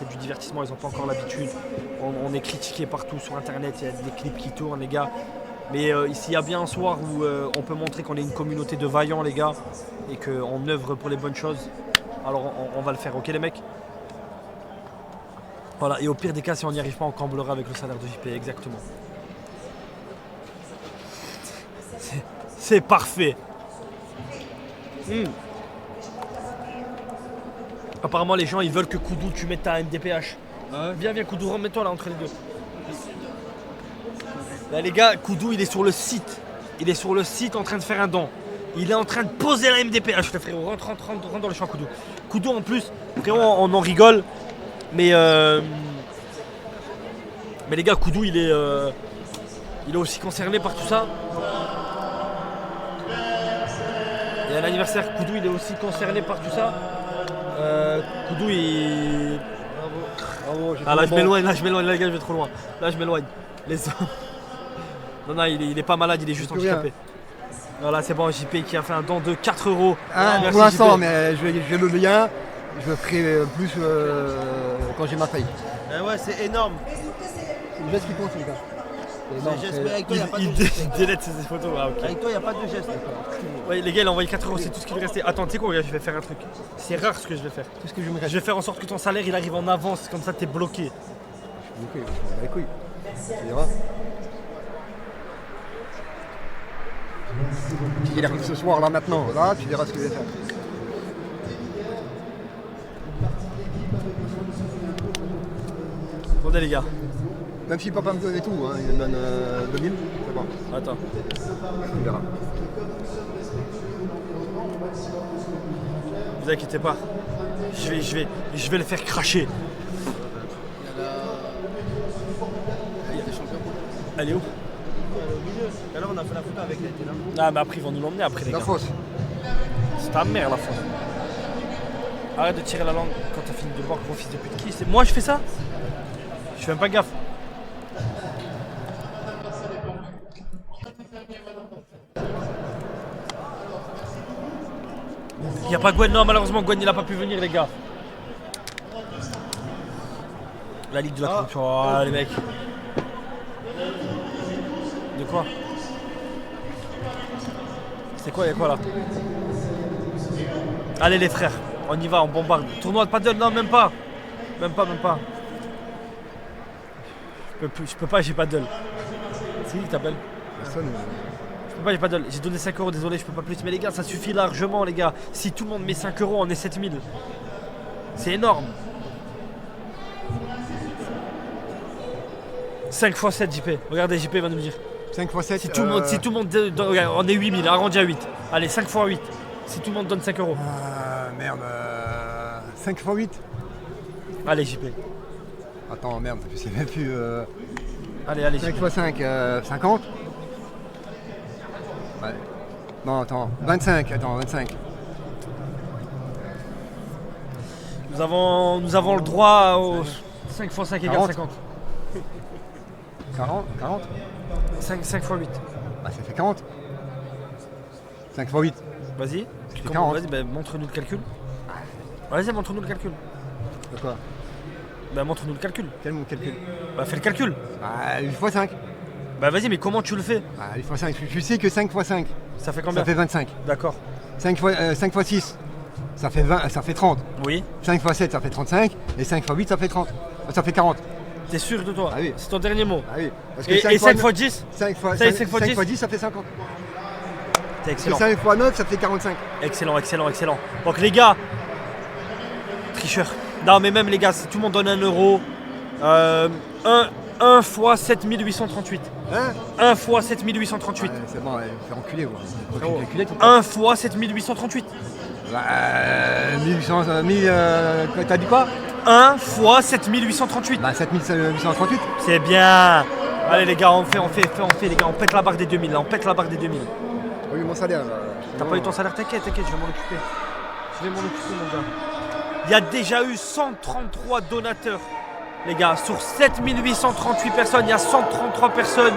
S1: du divertissement, ils n'ont pas encore l'habitude. On est critiqué partout sur internet, il y a des clips qui tournent les gars. Mais s'il y a bien un soir où on peut montrer qu'on est une communauté de vaillants les gars et qu'on œuvre pour les bonnes choses, alors on va le faire, ok les mecs? Voilà, et au pire des cas, si on n'y arrive pas, on camblera avec le salaire de JP, exactement. C'est parfait. Apparemment les gens ils veulent que Koudou tu mettes ta MDPH. Viens Koudou, remets-toi là entre les deux. Là les gars, Koudou il est sur le site. Il est sur le site en train de faire un don. Il est en train de poser la MDPH, le frérot. Rentre dans le champ Koudou. Koudou en plus, frérot on en rigole. Mais les gars, Koudou il est aussi concerné par tout ça. Il y a l'anniversaire, Koudou il est aussi concerné par tout ça. Koudou il... Bravo, là je m'éloigne, les gars je vais trop loin. Là je m'éloigne. Non, il est pas malade, il est juste handicapé. Voilà, c'est bon, JP qui a fait un don de 4 euros.
S2: Pour l'instant, mais j'ai le lien, je le ferai plus quand j'ai ma taille.
S3: Ouais, c'est énorme.
S2: C'est le geste qui compte, les gars.
S3: Avec toi, il n'y a pas de geste.
S1: Il délète ses photos. Ah, ok.
S3: Avec toi, il n'y a pas de geste.
S1: Ouais, les gars, il a envoyé 4 euros, c'est tout ce qui lui restait. Attends, tu sais quoi, gars, je vais faire un truc. C'est rare ce que je vais faire.
S2: Tout ce que je me
S1: Je vais faire en sorte que ton salaire il arrive en avance, comme ça t'es bloqué.
S2: Ok, on va les couilles. Tu verras. Il arrive ce soir là maintenant, là tu verras ce que je vais faire.
S1: Attendez les gars.
S2: Même si papa me donne et tout, hein, il me donne 2000, c'est bon.
S1: Attends.
S2: Tu verras.
S1: Vous inquiétez pas. Je vais le faire cracher.
S5: Il y a des champions.
S1: Elle est où?
S3: Alors on a fait la photo avec elle, t'es là.
S1: Ah mais après ils vont nous l'emmener après les
S2: La
S1: gars.
S2: fosse.
S1: C'est ta mère la fosse. Arrête de tirer la langue quand t'as fini de boire, gros fils de pute. Qui c'est? Moi je fais ça? Je fais même pas gaffe. Il n'y a pas Gwen, non malheureusement Gwen il a pas pu venir les gars. La Ligue de la Corruption, oh, les mecs. De quoi? C'est quoi, il y a quoi là? Allez les frères, on y va, on bombarde. Tournoi de paddle, non même pas. Même pas. Je peux pas, j'ai paddle. C'est qui t'appelle?
S2: Personne.
S1: Je peux pas, j'ai paddle. J'ai donné 5 euros, désolé, je peux pas plus. Mais les gars, ça suffit largement les gars. Si tout le monde met 5 euros, on est 7000. C'est énorme. 5 x 7 JP. Regardez, JP va nous le dire.
S2: 5 x 7.
S1: Si tout le monde regarde, on est 8000, arrondi à 8. Allez, 5 x 8. Si tout le monde donne 5 euros.
S2: Merde. 5 x 8.
S1: Allez, JP.
S2: Attends, merde, je sais même plus.
S1: Allez,
S2: 5
S1: JP.
S2: x 5, 50. Ouais. Non, attends, 25. Attends, 25.
S1: Nous avons le droit au 5 x 5 égale
S2: 40.
S1: 50.
S2: 40.
S1: 5 x 8.
S2: Bah, ça fait 40. 5 x 8.
S1: Vas-y.
S2: fait
S1: Comment-
S2: 40.
S1: Vas-y, bah, montre-nous le calcul. Vas-y, montre-nous le calcul.
S2: De quoi?
S1: Bah, montre-nous le calcul.
S2: Quel calcul?
S1: Bah, fais le calcul.
S2: Bah, 8 x 5.
S1: Bah, vas-y, mais comment tu le fais?
S2: Bah, 8 x 5. Tu sais que 5 x 5,
S1: Ça fait combien?
S2: ça fait 25.
S1: D'accord.
S2: 5 x 6, ça fait 20, ça fait 30.
S1: Oui.
S2: 5 x 7, ça fait 35. Et 5 x 8, ça fait 30. Ça fait 40.
S1: T'es sûr de toi?
S2: Ah oui.
S1: C'est ton dernier mot.
S2: Ah oui. Parce
S1: Et 5 x 10?
S2: 5
S1: Ça y est, 5 fois 10.
S2: x 10, ça fait 50.
S1: T'es
S2: Parce que
S1: excellent.
S2: 5 x 9, ça fait 45.
S1: Excellent. Donc, les gars, tricheur. Non, mais même les gars, si tout le monde donne 1 euro, 1 x 7838.
S2: Hein?
S1: 1 x 7838.
S2: Ouais, c'est bon, faire enculer, quoi. Faut
S1: Oh.
S2: calculer tout le temps.
S1: 1 x 7838.
S2: Bah, 1800, t'as dit quoi?
S1: 1 x 7838.
S2: Bah, 7838.
S1: C'est bien. Allez les gars, on fait les gars, on pète la barre des 2000 là, on pète la barre des 2000.
S2: Oui, mon salaire.
S1: T'as pas eu ton salaire, t'inquiète, je vais m'en occuper. Je vais m'en occuper mon gars. Il y a déjà eu 133 donateurs. Les gars, sur 7838 personnes, il y a 133 personnes.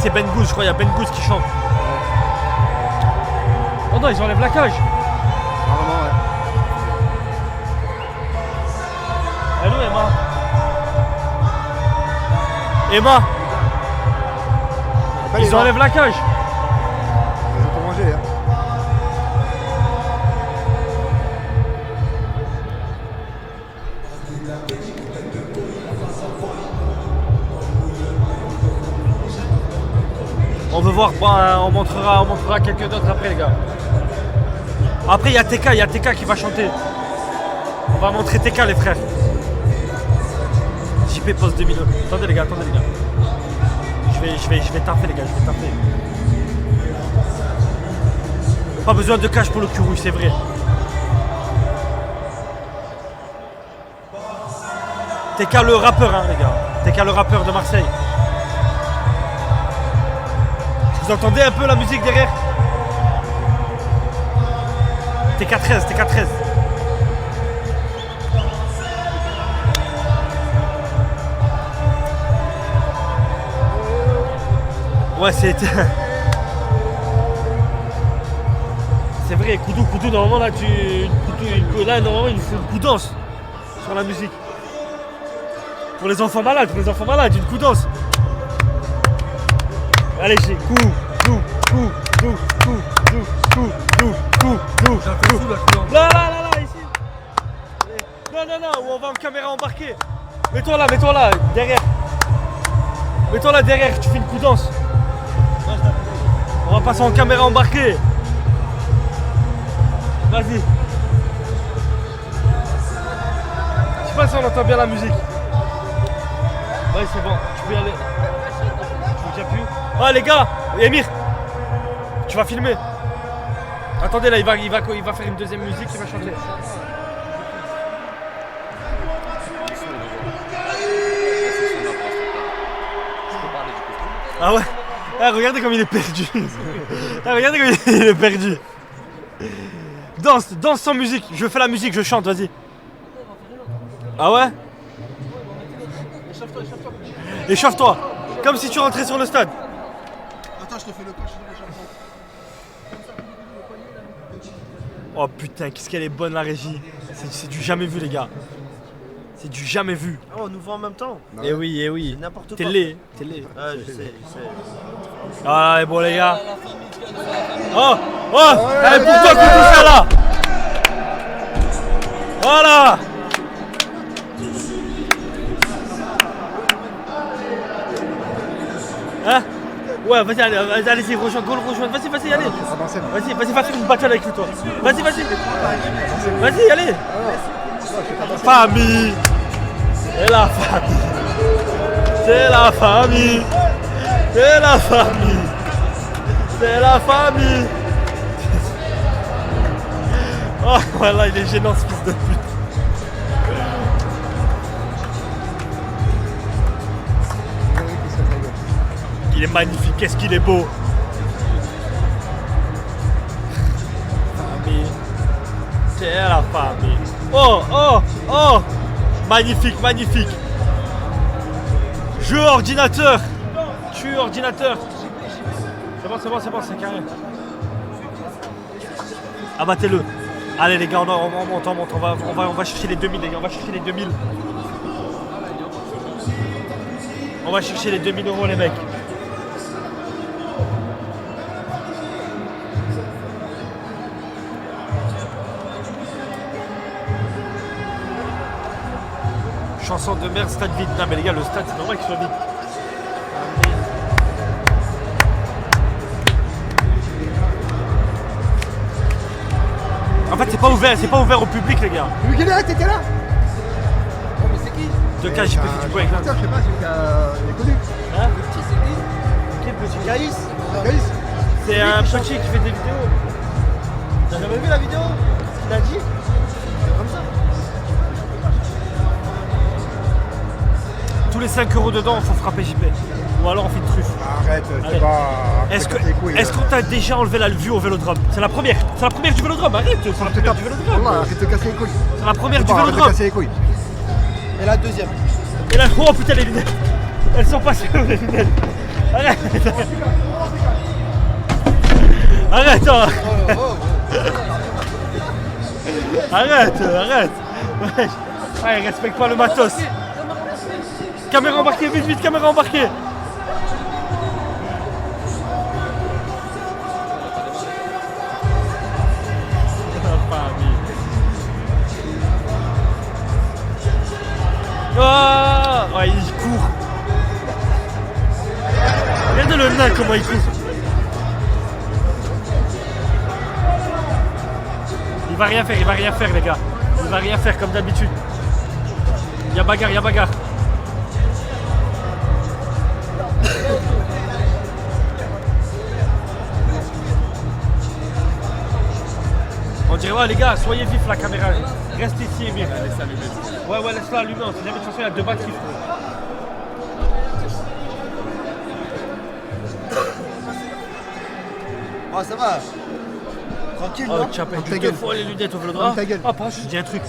S1: C'est Ben Goose, je crois, il y a Ben Goose qui chante. Oh non, ils enlèvent la cage.
S2: Normalement, ouais.
S1: Allô Emma. Emma,
S2: Pas
S1: ils
S2: les
S1: enlèvent la cage.
S2: Ils ont tout mangé, hein.
S1: On veut voir, bon, on montrera quelques d'autres après les gars. Après il y a TK qui va chanter. On va montrer TK les frères. JP pose 2000 euros. Attendez les gars. Je vais taffer les gars, je vais taffer. Pas besoin de cash pour le curou, c'est vrai. TK le rappeur hein les gars. TK le rappeur de Marseille. Vous entendez un peu la musique derrière? TK13. Ouais, c'est vrai, Koudou, normalement là, normalement il faut une coudance sur la musique. Pour les enfants malades, une coudance. Allez, j'ai coup. Là, ici. Non, on va en caméra embarquée. Mets-toi là, derrière. Mets-toi là derrière, tu fais une coup danse. On va passer en caméra embarquée. Vas-y. Je sais pas si on entend bien la musique. Ouais, c'est bon, tu peux y aller. Tu plus. Ah les gars, Emir, tu vas filmer. Attendez là, il va faire une deuxième musique, il va chanter. Ah ouais. Ah, regardez comme il est perdu. Ah, regardez comme il est perdu. Danse sans musique. Je fais la musique, je chante, vas-y. Ah ouais? Échauffe-toi. Comme si tu rentrais sur le stade.
S7: Attends, je te fais le coach.
S1: Oh putain, qu'est-ce qu'elle est bonne la régie. C'est du jamais vu les gars. C'est du jamais vu.
S3: Oh, on nous voit en même temps.
S1: Eh oui.
S3: C'est n'importe quoi.
S1: Télé.
S3: Ah, je sais.
S1: Ah, et bon les gars. Oh, allez, pour toi, pour tout ça là. Voilà. Hein? Ouais, vas-y, allez-y, rejoins, go le rejoindre. Vas-y, allez. Vas-y, va faire une battle avec lui, toi. Vas-y. Vas-y, allez. Famille. C'est la famille. C'est la famille. C'est la famille. C'est la famille. Oh, voilà, il est gênant ce fils de pute. Il est magnifique, qu'est-ce qu'il est beau. Famille. C'est la famille. Oh. Magnifique. Jeu ordinateur. Tue ordinateur. C'est bon, c'est carré. Abattez-le. Allez les gars, on monte. On va chercher les 2000 les gars, on va chercher les 2000. On va chercher les 2000 € les mecs. Chanson de merde, stade vide. Non mais les gars, le stade c'est normal qu'il soit vide. En fait c'est pas ouvert au public les gars.
S2: Louis Guélet, t'étais là?
S7: Oh, mais c'est qui?
S1: De cas, j'ai pas fait du coup avec
S2: Je sais pas, il est connu.
S1: Hein?
S7: Le petit, c'est qui?
S1: Quel petit Gaïs?
S2: Gaïs.
S1: C'est un petit qui fait des vidéos.
S7: T'as jamais vu la vidéo? Ce qu'il a dit? C'est comme ça.
S1: Tous les 5 € dedans, il faut frapper JP. Ou alors on fait une truffe.
S2: Arrête,
S1: Allez.
S2: c'est pas.
S1: Est-ce qu'on t'a déjà enlevé la vue au vélodrome? C'est la première du vélodrome, arrête. C'est la première du vélodrome.
S2: Arrête de casser les couilles.
S1: C'est la première du
S2: Arrête de
S1: vélodrome.
S2: casser les couilles.
S7: Et la deuxième.
S1: Et là, oh putain les lunettes. Elles sont passées où les lunettes? Arrête. Arrête. Arrête. Ouais, respecte pas le matos. Caméra embarquée, vite, caméra embarquée. Oh, ouais, il court. Regardez le nain comment il court. Il va rien faire les gars. Il va rien faire comme d'habitude. Y'a bagarre. On dirait ouais les gars, soyez vifs la caméra. Reste ici Emile. Ouais, laisse-la allumer. On sait jamais, de toute façon il y a 2 batteries.
S7: Ah, ça va. Tranquille,
S1: Oh,
S7: non?
S1: tu as perdu
S2: ta
S1: 2
S2: gueule.
S1: fois les lunettes au
S2: Ferme
S1: vélodrome.
S2: ta gueule.
S1: Oh, par contre, je te dis un truc.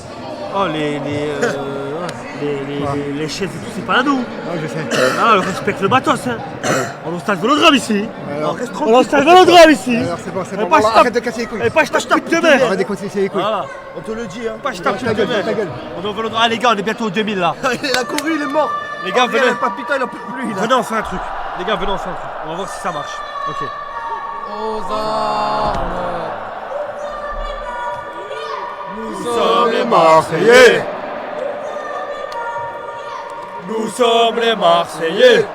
S1: Oh, les chaises et tout, c'est pas à nous.
S2: Ouais, je sais.
S1: Ah, on respecte le matos. Hein. On est au stade vélodrome ici.
S2: Alors,
S1: On est au stade vélodrome ici.
S2: alors, c'est bon.
S1: Et pas je tape-
S2: Arrête de casser les couilles.
S1: Et pas je tape de main.
S2: Arrête de casser les couilles.
S1: Voilà.
S7: On te le dit, hein.
S1: Pas je tape
S2: Ta
S1: de
S2: gueule, ta
S1: main.
S2: gueule.
S1: On est au vélodrome. Ah, les gars, on est bientôt aux 2000 là.
S7: Il a couru, il est mort.
S1: Les gars, venez.
S7: Le papita, il en peut plus, là.
S1: Venez, on fait un truc. Les gars, venez, on fait un truc. On va voir si ça marche. Ok.
S4: Aux armes.
S1: Nous sommes les Marseillais. Nous sommes les Marseillais.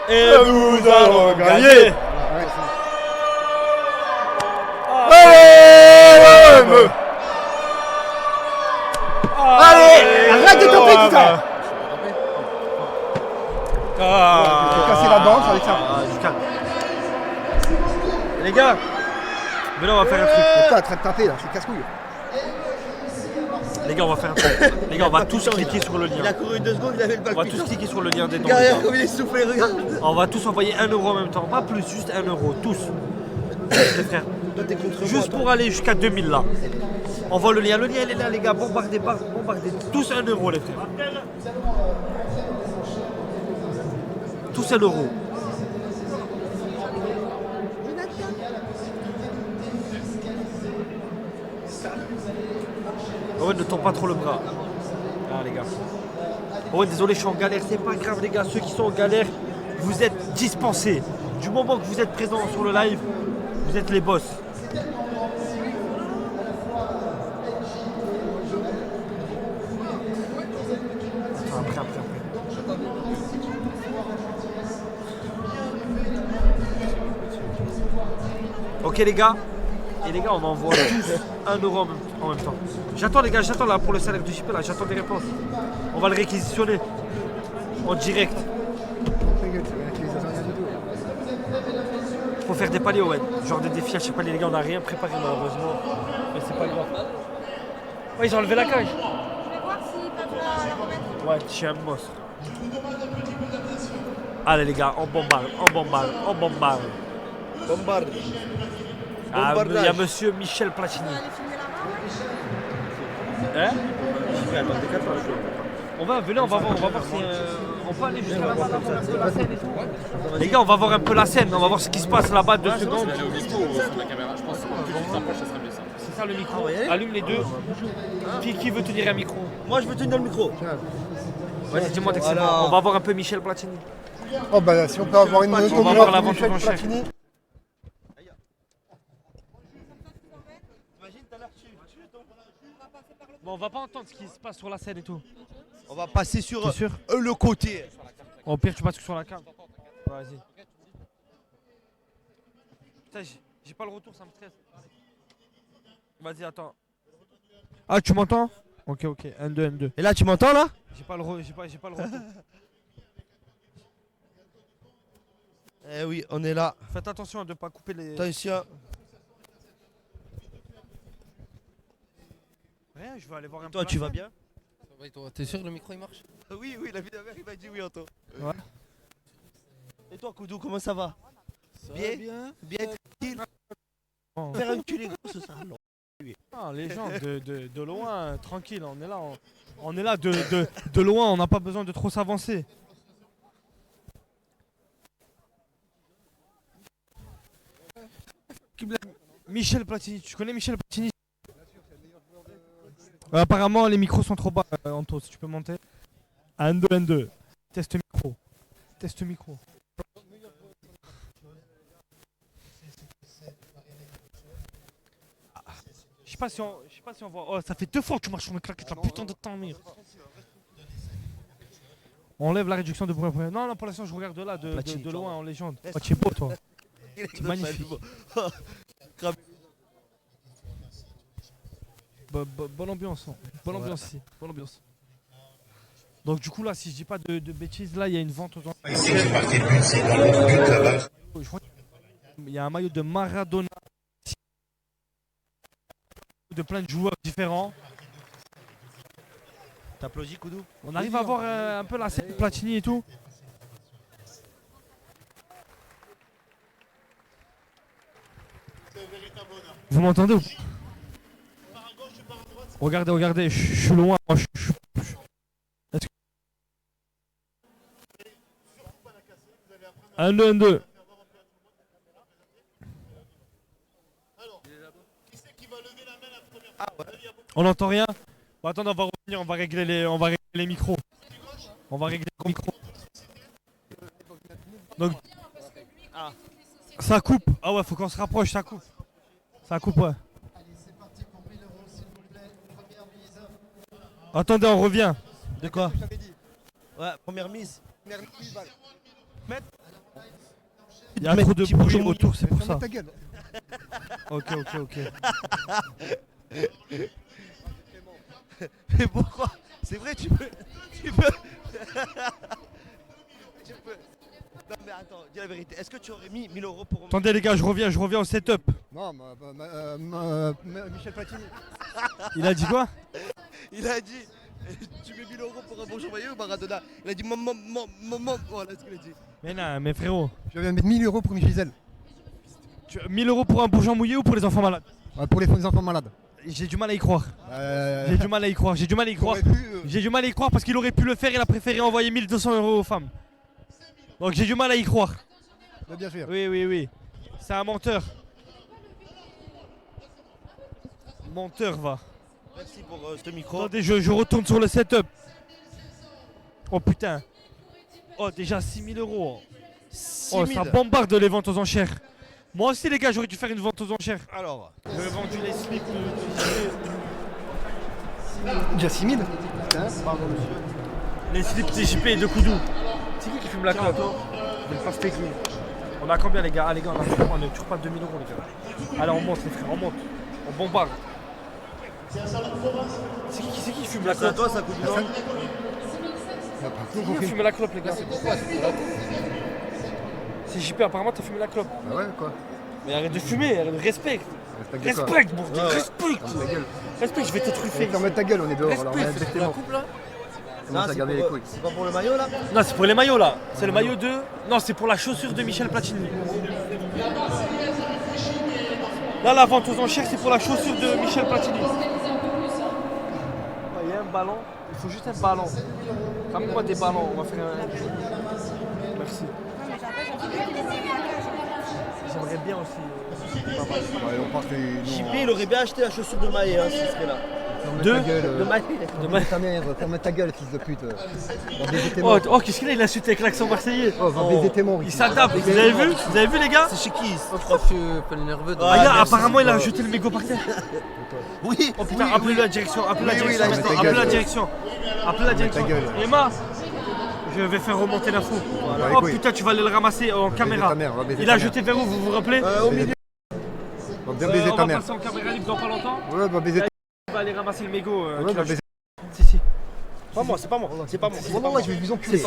S1: Et nous allons gagner.
S7: Allez, arrête de taper, putain. J'ai cassé la danse avec ça.
S1: Du calme. Les gars, mais là on va faire un truc.
S7: Putain, en train de taper là, c'est casse-couille.
S1: Les gars, on va faire un truc. Les gars, on va tous cliquer sur le
S3: Il a
S1: lien.
S3: couru 2 secondes, il avait le
S1: On
S3: bac.
S1: va tous cliquer sur le lien des dons.
S3: Derrière, comme il est soufflé, regarde.
S1: On va tous envoyer 1 euro en même temps. Pas plus, juste 1 euro. Tous. Les frères.
S3: Toi, t'es contre moi.
S1: Juste pour aller jusqu'à 2000 là. On voit le lien. Le lien, il est là, les gars. Bombardez, bombardez. Tous 1 euro, les frères. Tous 1 euro. Ouais, ne tourne pas trop le bras. Ah, les gars. Ouais, désolé, je suis en galère. C'est pas grave, les gars. Ceux qui sont en galère, vous êtes dispensés. Du moment que vous êtes présents sur le live, vous êtes les boss. Attends, après. Ok, les gars. Et les gars, on va envoyer tous 1 euro en même temps. J'attends, les gars, j'attends là pour le salaire du JP là. J'attends des réponses. On va le réquisitionner en direct. Faut faire des paliers, ouais. Genre des défis à chaque palier, les gars, on n'a rien préparé malheureusement. Mais c'est pas grave. Ouais, ils ont enlevé la cage.
S8: Je vais voir s'ils peuvent la remettre.
S1: Ouais, tu es un monstre. Allez les gars, on bombarde.
S3: Bombarde.
S1: Ah, il y a
S3: Bombardage.
S1: monsieur Michel Platini.
S8: On va aller filmer là-bas, ouais.
S1: Hein? On va, venez, on va voir si on peut aller jusqu'à là-bas, là, voir un peu la scène et tout. Les gars, on va voir un peu la scène, on va voir ce qui se passe là-bas 2 secondes.
S5: Aller au micro ou sur la caméra, je pense que plus tu t'approches, ça serait mieux ça.
S1: C'est ça le micro. Allume les deux. Qui veut tenir un micro?
S3: Moi, je veux tenir le micro.
S1: Vas-y, dis-moi dès que c'est
S3: Voilà.
S1: bon. On va voir un peu Michel Platini.
S7: Oh bah si on peut avoir une
S1: On va
S7: autographe
S1: voir
S7: de
S1: la vente
S7: Michel
S1: aux enchères.
S7: Platini.
S1: Bon, on va pas entendre ce qui se passe sur la scène et tout.
S3: On va passer sur
S1: T'es sûr?
S3: le côté.
S1: Au pire, tu passes sur la cam. Vas-y. Putain, j'ai pas le retour, ça me stresse. Vas-y, attends. Ah, tu m'entends? Ok, 1, 2, 1, 2.
S3: Et là, tu m'entends là?
S1: J'ai pas le retour.
S3: Eh oui, on est là.
S1: Faites attention de pas couper les.
S3: Attention.
S1: Rien, je vais aller voir un peu.
S3: Toi,
S1: la
S3: tu vas
S1: scène.
S3: bien?
S4: T'es sûr le micro il marche?
S3: Oui, la vie d'avant, il m'a dit oui, Anto.
S1: Ouais.
S3: Et toi, Koudou, comment ça va? Bien, tranquille.
S1: Oh.
S3: Faire un cul les gros, ce sera long.
S1: Ah, les gens de loin, tranquille, on est là de loin, on n'a pas besoin de trop s'avancer. Michel Platini, tu connais Michel Platini? Apparemment les micros sont trop bas, Anto, si tu peux monter. 1, 2, 1, 2. Test micro. Je sais pas si on voit. Oh, ça fait 2 fois que tu marches sur une claquette, la putain de temps, mire. On lève la réduction de bruit. Non, pour l'instant, je regarde de là, de loin, en légende. Oh, tu es beau, toi. C'est magnifique. Bonne ambiance, hein. Bonne ambiance ici. Bonne ambiance. Donc, du coup, là, si je dis pas de bêtises, là, il y a une vente aux enchères. Je crois qu'il y a un maillot de Maradona. De plein de joueurs différents.
S3: T'applaudis, Koudou?
S1: On arrive à voir un peu la scène Platini et tout. Vous m'entendez ou... Regardez, je suis loin. Est-ce que... 1, 2, 1, 2. On n'entend rien. Bon, attendez, on va revenir, on va régler les micros. On va régler les micros. Donc, Ça coupe. Ah ouais, faut qu'on se rapproche, ça coupe. Ça coupe, ouais. Attendez, on revient.
S3: De quoi? Ouais, première mise.
S1: Il y a trop de
S3: Petit
S1: bruit
S3: bouchon
S1: autour, c'est pour ça.
S2: Ta gueule.
S1: Ok.
S3: Mais pourquoi? C'est vrai, tu peux. Tu peux. Non mais attends, dis la vérité. Est-ce que tu aurais mis 1000 € pour...
S1: Attendez les gars, je reviens au setup.
S2: Non, Michel Platini.
S1: Il a dit quoi?
S3: Il a dit, tu mets 1000 € pour un bonjour maillot ou Maradona? Il a dit maman, voilà ce qu'il a dit.
S1: Mais non, mais frérot.
S2: Je viens de mettre 1000 € pour Michel Zell.
S1: 1000 € pour un bourgeon mouillé ou pour les enfants malades?
S2: Pour les enfants malades.
S1: J'ai du mal à y croire. J'ai du mal à y croire. J'ai du mal à y croire parce qu'il aurait pu le faire, il a préféré envoyer 1200 € aux femmes. Donc j'ai du mal à y croire.
S2: Bien sûr.
S1: Oui. C'est un menteur. Menteur, va.
S3: Merci pour ce micro.
S1: Attendez, je retourne sur le setup. Oh putain. Oh, déjà 6000 €. Oh, ça bombarde les ventes aux enchères. Moi aussi, les gars, j'aurais dû faire une vente aux enchères.
S3: Alors,
S1: J'aurais vendu les slips
S2: Déjà 6000.
S1: Les slips TJP et de Koudou. C'est qui fume la clope? Je vais pas fake lui. On a combien les gars? Ah les gars, on n'est toujours pas 2000 € les gars. Allez, on monte les frères, on monte. On bombarde. C'est qui fume la
S3: c'est à
S1: clope?
S3: toi, ça coûte non?
S1: Qui fume la clope les gars? C'est JP, apparemment t'as fumé la clope.
S2: Bah ouais, quoi.
S1: Mais arrête de fumer, respecte. Respecte, bordel, respecte, je vais te truffer.
S2: Ferme ta gueule, on est dehors. Alors,
S1: Respecte,
S2: on a
S1: la coupe là?
S2: commence à garder les couilles.
S3: C'est pas pour le maillot là?
S1: Non, c'est pour les maillots là. C'est le maillot de. Non, c'est pour la chaussure de Michel Platini. Là, la vente aux enchères, c'est pour la chaussure de Michel Platini. Il y a un ballon. Il faut juste un ballon. Ramène-moi des ballons. On va faire un. Merci. J'aimerais bien aussi.
S2: On part
S3: JP, il aurait bien acheté la chaussure de Maé, hein, s'il serait là.
S1: De
S3: Maé.
S2: Ta mère, ferme ta gueule, fils de pute. Va baiser tes morts.
S1: Oh, qu'est-ce qu'il a? Il a insulté avec l'accent marseillais.
S2: Oh, va baiser tes morts.
S1: Il s'adapte. Vous avez vu? Vous avez vu les gars?
S3: C'est chez qui?
S4: Je crois que je suis un peu nerveux.
S1: Ah, il a, apparemment, il a jeté le mégot par terre.
S3: Oui.
S1: Oh putain, appelez-le la direction, appelez la
S2: Oui,
S1: direction,
S2: oui,
S1: maintenant,
S2: ta
S1: appelez la
S2: gueule.
S1: direction. Appelez la direction.
S2: gueule.
S1: Emma, je vais faire remonter l'info.
S2: Voilà.
S1: Oh
S2: Oui.
S1: putain, tu vas aller le ramasser en caméra.
S2: ta mère, va baiser
S1: Il
S2: ta
S1: a
S2: mère.
S1: jeté vers où, vous vous rappelez?
S3: Au milieu.
S2: Va bien baiser
S1: On
S2: ta
S1: va
S2: mère.
S1: passer en caméra libre dans pas longtemps.
S2: Ouais, va baiser ta
S1: Il va aller ramasser le mégot.
S2: mère.
S1: qu'il
S2: Ouais,
S1: a
S2: va
S1: jeté.
S2: baiser.
S1: Si.
S3: Pas moi, c'est pas moi. C'est pas moi.
S2: Wallah, je vais vous enculer.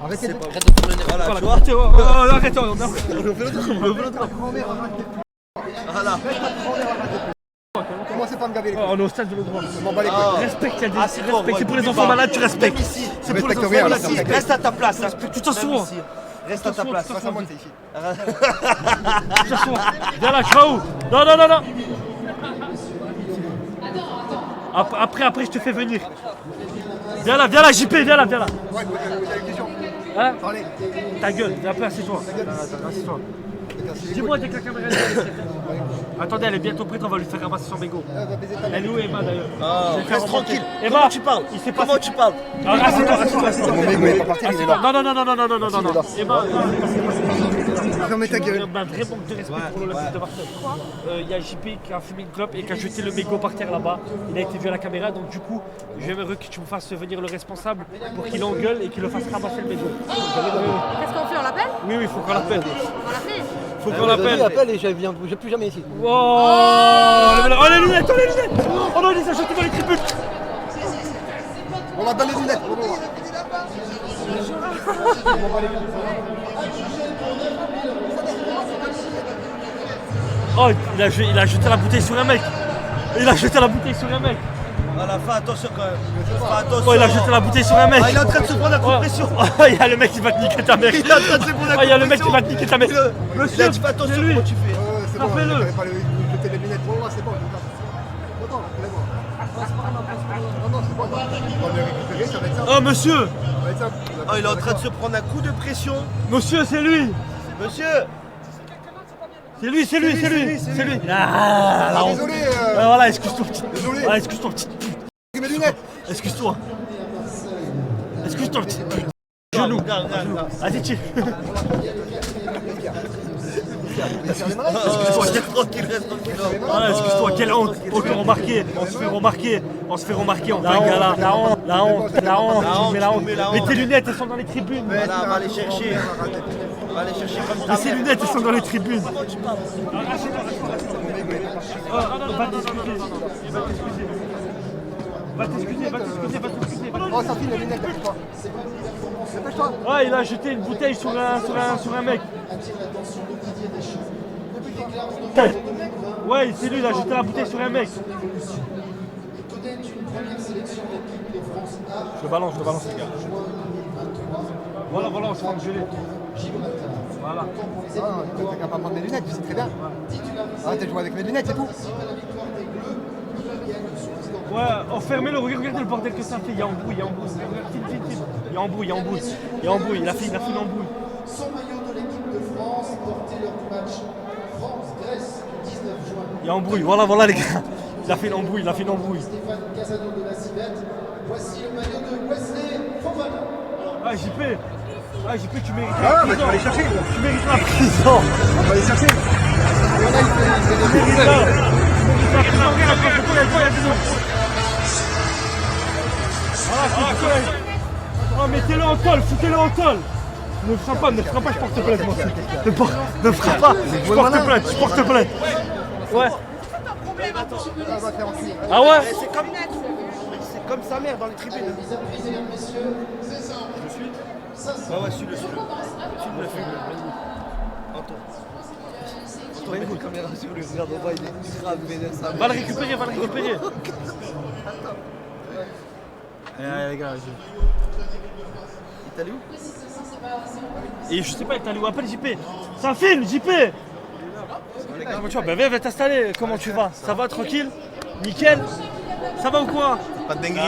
S2: Arrêtez de.
S4: Arrête de faire le nerveux.
S3: Voilà,
S1: Voilà,
S3: tu vois.
S1: écoutez, oh, arrête,
S3: Voilà.
S2: Commencez pas à me gaver les couilles.
S1: on est au stade de l'Audroy.
S2: Je m'en bats les couilles.
S1: Respecte, il y a des
S3: c'est bon,
S1: respecte. C'est pour les
S3: ouais,
S1: enfants
S3: bah,
S1: malades, tu respectes.
S3: Même ici.
S1: C'est pour les
S2: respecte
S1: enfants
S2: rien,
S1: malades.
S2: là,
S3: Ici, reste à ta place. hein.
S1: Tu t'assois.
S3: Même ici. Reste à ta place.
S2: C'est à moi que t'es ici.
S1: Tu t'assois. Viens là, tu vas où? Non. Après, je te fais venir. Viens là, JP, viens là.
S2: Ouais, vous avez une question.
S1: Hein?
S2: Parlez.
S1: Ta gueule, viens un peu, assieds-toi. Assieds-toi. Dis-moi dès que la caméra est là. Attendez, elle est bientôt prête, on va lui faire ramasser son mégot.
S2: Va baiser ta mère.
S1: Elle est où Emma d'ailleurs? Je vais faire
S3: Reste
S1: remonter.
S3: tranquille.
S1: Emma,
S3: Comment tu parles?
S1: il s'est passé.
S3: Comment tu parles?
S1: Assieds-toi.
S2: Mon mégot, il est pas parti, il est là.
S1: Non. Emma,
S2: Fermez ta gueule.
S1: un vrai manque de respect pour l'Olympique de Marseille. Il y a JP qui a fumé une clope et qui a jeté le mégot par terre là-bas. Il a été vu à la caméra, donc du coup, j'aimerais que tu me fasses venir le responsable pour qu'il engueule et qu'il le fasse ramasser le mégot.
S8: Qu'est-ce qu'on fait? On l'appelle?
S1: Oui, il faut qu'on l'appelle.
S8: On l'appelle?
S1: Faut qu'on l'appelle.
S2: Appelle et je viens plus jamais ici.
S1: Oh, les lunettes. Oh non, il les a jetés dans les tribunes.
S2: On va donner les lunettes.
S1: Oh, il a jeté la bouteille sur un mec.
S3: Voilà, fais attention quand même. Fais attention.
S1: Oh, il a jeté la bouteille sur un mec.
S3: Ah, il est en train de se prendre la coup de pression.
S1: Oh, il y a le mec qui va te niquer ta mère.
S3: Il est en train de se prendre la
S1: Oh, il y a le
S3: coup de
S1: mec qui va te
S3: pression.
S1: niquer ta mère.
S3: Il a
S1: Monsieur,
S3: dit fais attention
S1: c'est lui.
S3: comment tu fais.
S2: C'est bon,
S1: Rappelez-le.
S2: il fallait pas jeter les lunettes. Wallah, c'est bon. C'est bon, non, c'est bon. On va les récupérer, ça va être ça.
S1: Oh, monsieur.
S2: Ça va être ça.
S3: Oh, il est en train de se prendre un coup de pression.
S1: Monsieur, c'est lui.
S3: Monsieur.
S1: C'est lui. Ah, la honte.
S2: Désolé,
S1: Voilà, excuse-toi, petite.
S2: Désolé.
S1: Voilà, excuse-toi, petite.
S2: j'ai mes lunettes.
S1: Excuse-toi, petite.
S3: Genou. Regarde.
S1: Vas-y, tire.
S3: Tranquille, reste tranquille.
S1: Voilà, excuse-toi, quelle honte. Ok, remarqué, on se fait remarquer, on fait un gars là. La honte, tu mets la honte. Mais tes lunettes, elles sont dans les tribunes.
S3: Voilà, va les chercher. Va les chercher comme
S1: Mais ces lunettes, elles sont dans les tribunes. Va t'excuser.
S2: Oh, ça file les lunettes, dépêche-toi. Dépêche-toi.
S1: Ouais, il a jeté une bouteille sur un mec. Ouais, c'est lui, il a jeté la bouteille sur un mec. Je le balance, les gars. Voilà, on se fait engueuler. Voilà.
S2: Ah, t'es capable de prendre mes lunettes, tu sais très bien. Ah, t'as joué avec mes lunettes, c'est tout.
S1: Ouais, enfermez-le, regardez le bordel que ça fait. Il y a embrouille. Regarde, file. Il y a embrouille. Il a fait une embrouille. Il y a embrouille, voilà les gars. Il a fait une embrouille. Ah, JP, tu mérites la prison.
S2: aller chercher.
S1: Tu mérites la prison.
S2: On va aller chercher.
S1: Tu mérites la prison. Regarde, il y a des autres. Voilà, c'est oh, mettez-le en tôle, foutez-le en tôle. Ne frappe pas, je porte plainte, moi. Ne frappe pas, je porte plainte. Ouais. Ah ouais?
S3: C'est comme sa mère dans les tribunes. Je suis. Ouais, suis-le. Suis-le. Antoine. Il a une caméra sur lui, regarde, on voit, il est grave vénère sa mère.
S1: Va le récupérer. Les gars,
S3: Il est allé où?
S1: et je sais pas, il est allé où? Appelle JP. Ça file, JP. Comment tu vas? Ben viens t'installer. Comment tu vas? Ça va, tranquille? Nickel? Ça va ou quoi?
S3: Pas de dinguerie.